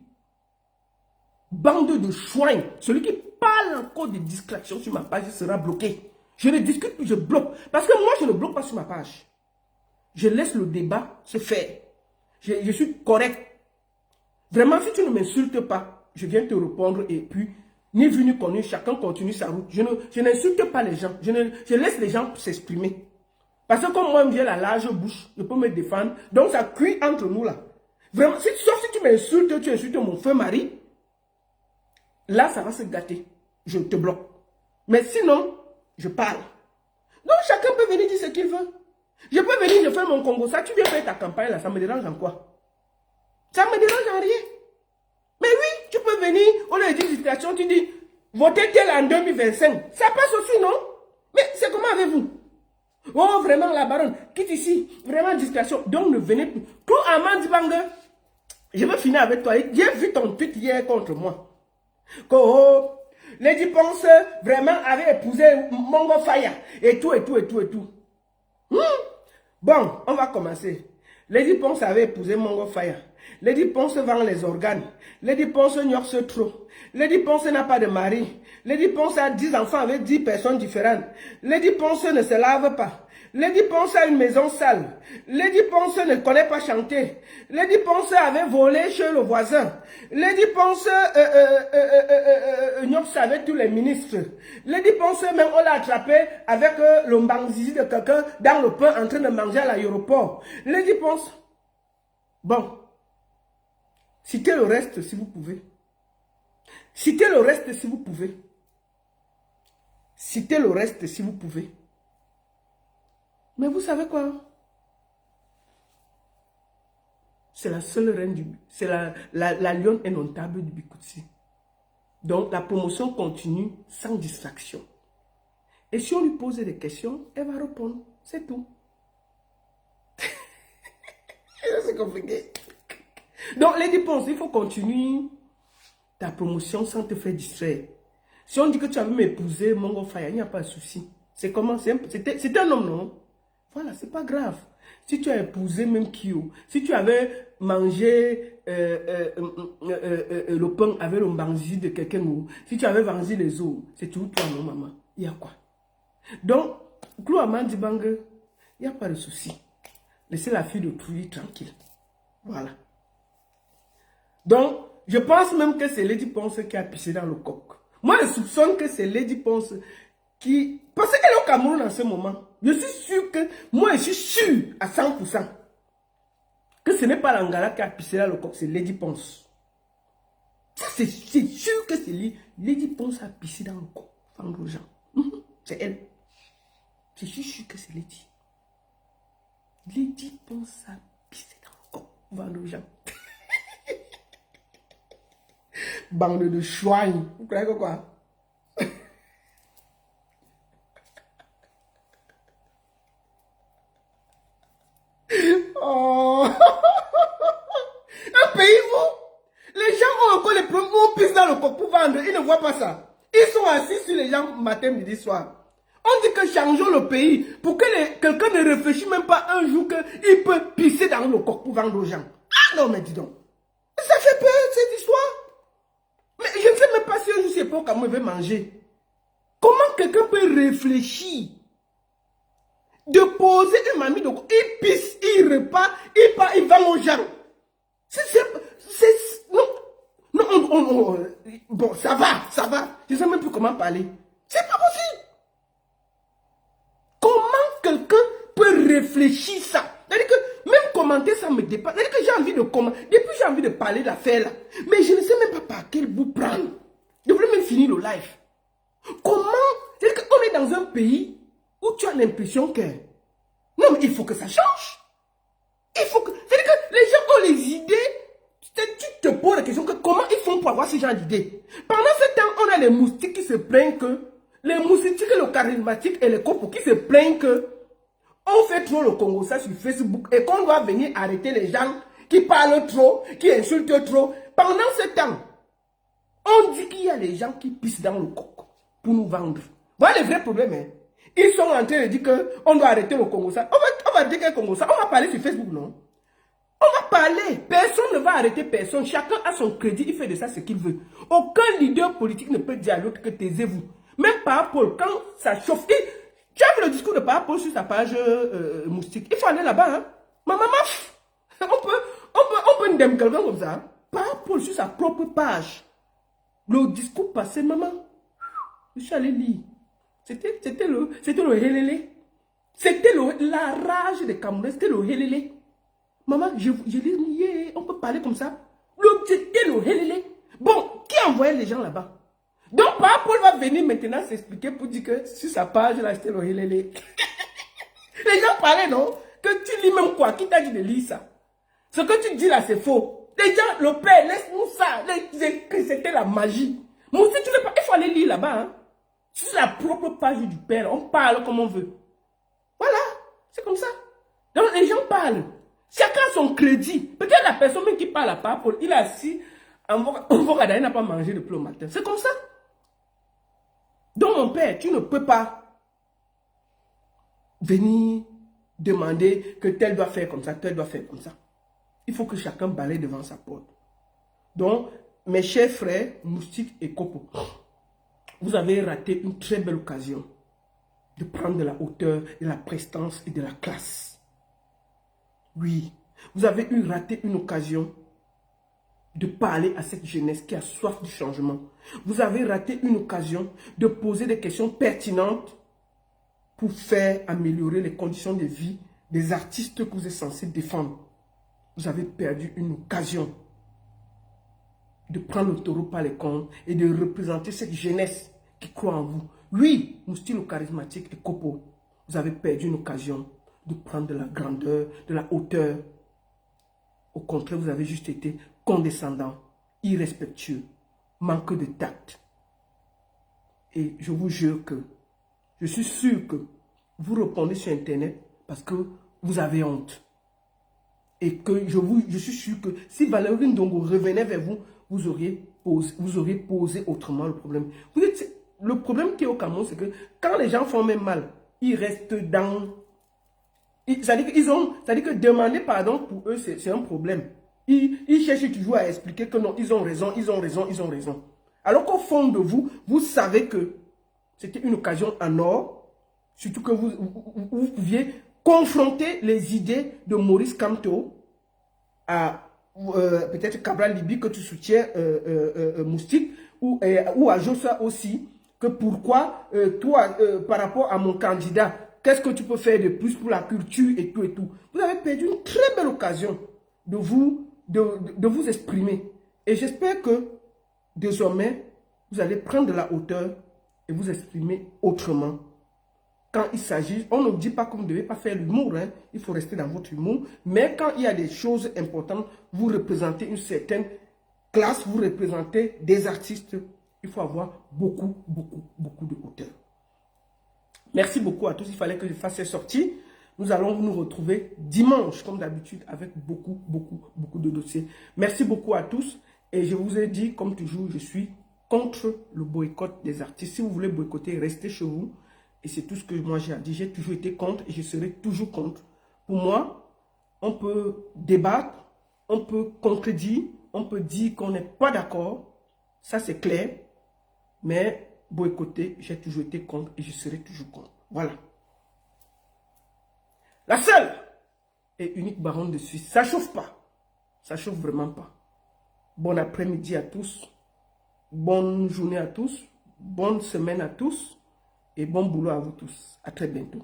bande de chouins, celui qui parle encore de distraction sur ma page sera bloqué. Je ne discute plus, je bloque. Parce que moi, je ne bloque pas sur ma page. Je laisse le débat se faire. Je suis correct. Vraiment, si tu ne m'insultes pas, je viens te répondre et puis, ni vu ni connu, chacun continue sa route. Je n'insulte pas les gens. Je laisse les gens s'exprimer. Parce que comme moi, j'ai la large bouche, je peux me défendre. Donc, ça cuit entre nous là. Vraiment, sauf si tu m'insultes, tu insultes mon feu mari, là, ça va se gâter. Je te bloque. Mais sinon, je parle. Donc, chacun peut venir dire ce qu'il veut. Je peux venir, je fais mon Congo. Ça, tu viens faire ta campagne là, ça me dérange en quoi? Ça me dérange en rien. Mais oui, tu peux venir, on a dit distraction, tu dis, votez tel en 2025. Ça passe aussi, non? Mais c'est comment avez-vous? Oh, vraiment, la baronne, quitte ici. Vraiment, distraction. Donc, ne venez plus. Tout Amand Banga, je veux finir avec toi. J'ai vu ton tweet hier contre moi. Oh, Lady Ponce vraiment avait épousé Mongo Faya. Et tout. Bon, on va commencer. Lady Ponce avait épousé Mongo Faya. Lady Ponce vend les organes. Lady Ponce ignoxe trop. Lady Ponce n'a pas de mari. Lady Ponce a 10 enfants avec 10 personnes différentes. Lady Ponce ne se lave pas. Lady Ponce a une maison sale. Lady Ponce ne connaît pas chanter. Lady Ponce avait volé chez le voisin. Lady Ponce ignoxe avec tous les ministres. Lady Ponce, même on l'a attrapé avec le mbanzizi de quelqu'un dans le pain en train de manger à l'aéroport. Lady Ponce. Bon. Citez le reste si vous pouvez. Citez le reste si vous pouvez. Citez le reste si vous pouvez. Mais vous savez quoi? C'est la seule reine du... C'est la lionne indomptable du Bikutsi. Donc, la promotion continue sans distraction. Et si on lui pose des questions, elle va répondre. C'est tout. C'est compliqué. Donc, Lady Ponce, il faut continuer ta promotion sans te faire distraire. Si on dit que tu as vu m'épouser, Mongo Faya, il n'y a pas de souci. C'est comment? C'était un homme, non? Voilà, c'est pas grave. Si tu as épousé même Kyo, si tu avais mangé le pain avec le banzi de quelqu'un, si tu avais vendu les os, c'est tout toi, non, maman? Il y a quoi? Donc, Glouaman dit Bang, il n'y a pas de souci. Laissez la fille d'autrui tranquille. Voilà. Donc, je pense même que c'est Lady Ponce qui a pissé dans le coq. Moi, je soupçonne que c'est Lady Ponce qui... Parce qu'elle est au Cameroun en ce moment. Je suis sûr que... Moi, je suis sûr à 100% que ce n'est pas l'Angara qui a pissé dans le coq, c'est Lady Ponce. Ça, c'est sûr que c'est lui. Lady Ponce a pissé dans le coq. Vendre aux gens. C'est elle. Je suis sûr que c'est Lady. Lady Ponce a pissé dans le coq. Vendre aux gens. Bande de chouailles. Vous croyez que quoi? Oh. Un pays où les gens ont encore les problèmes, on pisse dans le coq pour vendre, ils ne voient pas ça. Ils sont assis sur les gens matin, midi, soir. On dit que changeons le pays pour que quelqu'un ne réfléchisse même pas un jour qu'il peut pisser dans le coq pour vendre aux gens. Ah non, mais dis donc. Ça fait peur cette histoire. Mais je ne sais même pas si un jour c'est pour comment il veut manger. Comment quelqu'un peut réfléchir de poser une mamie de coq, il pisse, il repart, il part, il vend aux gens. Non, bon, ça va. Je ne sais même plus comment parler. C'est pas possible. Comment quelqu'un peut réfléchir ça? C'est-à-dire que même commenter ça me dépasse. C'est-à-dire que j'ai envie de commenter. Depuis j'ai envie de parler de l'affaire là. Mais je ne sais même pas par quel bout prendre. Je voulais même finir le live. Comment? C'est-à-dire qu'on est dans un pays où tu as l'impression que... Non, mais il faut que ça change. Il faut que... C'est-à-dire que les gens ont les idées. Tu te poses la question que comment ils font pour avoir ce genre d'idées. Pendant ce temps, on a les moustiques qui se plaignent que... Les moustiques, le charismatique et les copos qui se plaignent que... On fait trop le Congo ça sur Facebook et qu'on doit venir arrêter les gens qui parlent trop, qui insultent trop. Pendant ce temps, on dit qu'il y a des gens qui pissent dans le coq pour nous vendre. Voilà le vrai problème. Hein? Ils sont en train de dire qu'on doit arrêter le Congo ça. On va dire que le Congo ça. On va parler sur Facebook, non? On va parler. Personne ne va arrêter personne. Chacun a son crédit. Il fait de ça ce qu'il veut. Aucun leader politique ne peut dire à l'autre que taisez-vous. Même par Paul, quand ça chauffe... Tu as vu le discours de Paul sur sa page moustique. Il faut aller là-bas. Hein? Maman, on peut ndem quelqu'un comme ça. Hein? Paul sur sa propre page. Le discours passé, maman. Je suis allé lire. C'était le hélélé. C'était la rage des Camerounais. C'était le hélélé. Maman, je dis, on peut parler comme ça. C'était le hélélé. Bon, qui a envoyé les gens là-bas? Donc, Paul va venir maintenant s'expliquer pour dire que sur sa page, là, c'était le hélélé. Les gens parlaient, non? Que tu lis même quoi? Qui t'a dit de lire ça? Ce que tu dis là, c'est faux. Les gens, le père, laisse-nous ça. C'était la magie. Moi aussi, tu veux pas. Il faut aller lire là-bas. Hein? Sur la propre page du père, on parle comme on veut. Voilà. C'est comme ça. Donc, les gens parlent. Chacun a son crédit. Peut-être la personne même qui parle à Paul, il est assis. Il n'a pas mangé depuis le matin. C'est comme ça. Donc, mon père, tu ne peux pas venir demander que tel doit faire comme ça, tel doit faire comme ça. Il faut que chacun balaye devant sa porte. Donc, mes chers frères, moustiques et copeaux, vous avez raté une très belle occasion de prendre de la hauteur, de la prestance et de la classe. Oui, vous avez raté une occasion de parler à cette jeunesse qui a soif du changement. Vous avez raté une occasion de poser des questions pertinentes pour faire améliorer les conditions de vie des artistes que vous êtes censés défendre. Vous avez perdu une occasion. de prendre le taureau par les cornes et de représenter cette jeunesse qui croit en vous. Oui, Moustilo charismatique et Kopo, vous avez perdu une occasion de prendre de la grandeur, de la hauteur. Au contraire, vous avez juste été condescendant, irrespectueux, manque de tact. Et je vous jure que, je suis sûr que vous répondez sur Internet parce que vous avez honte. Et que je suis sûr que si Valérie Ndongo revenait vers vous, vous auriez posé autrement le problème. Vous dites, le problème qui est au Cameroun, c'est que quand les gens font même mal, ils restent dans... C'est-à-dire que demander pardon pour eux, c'est un problème. Ils cherchent toujours à expliquer que non, ils ont raison, ils ont raison, ils ont raison. Alors qu'au fond de vous, vous savez que c'était une occasion en or, surtout que vous pouviez confronter les idées de Maurice Kamto à peut-être Cabral Libi que tu soutiens, Moustique, ou à Jossa aussi, que pourquoi toi, par rapport à mon candidat, qu'est-ce que tu peux faire de plus pour la culture et tout et tout. Vous avez perdu une très belle occasion de vous exprimer. Et j'espère que désormais, vous allez prendre de la hauteur et vous exprimer autrement. Quand il s'agit, on ne dit pas que vous ne devez pas faire l'humour, hein, il faut rester dans votre humour. Mais quand il y a des choses importantes, vous représentez une certaine classe, vous représentez des artistes, il faut avoir beaucoup de hauteur. Merci beaucoup à tous, il fallait que je fasse cette sortie. Nous allons nous retrouver dimanche, comme d'habitude, avec beaucoup de dossiers. Merci beaucoup à tous. Et je vous ai dit, comme toujours, je suis contre le boycott des artistes. Si vous voulez boycotter, restez chez vous. Et c'est tout ce que moi j'ai dit. J'ai toujours été contre et je serai toujours contre. Pour moi, on peut débattre, on peut contredire, on peut dire qu'on n'est pas d'accord. Ça, c'est clair. Mais boycotter, j'ai toujours été contre et je serai toujours contre. Voilà. La seule et unique baronne de Suisse. Ça ne chauffe pas. Ça ne chauffe vraiment pas. Bon après-midi à tous. Bonne journée à tous. Bonne semaine à tous. Et bon boulot à vous tous. À très bientôt.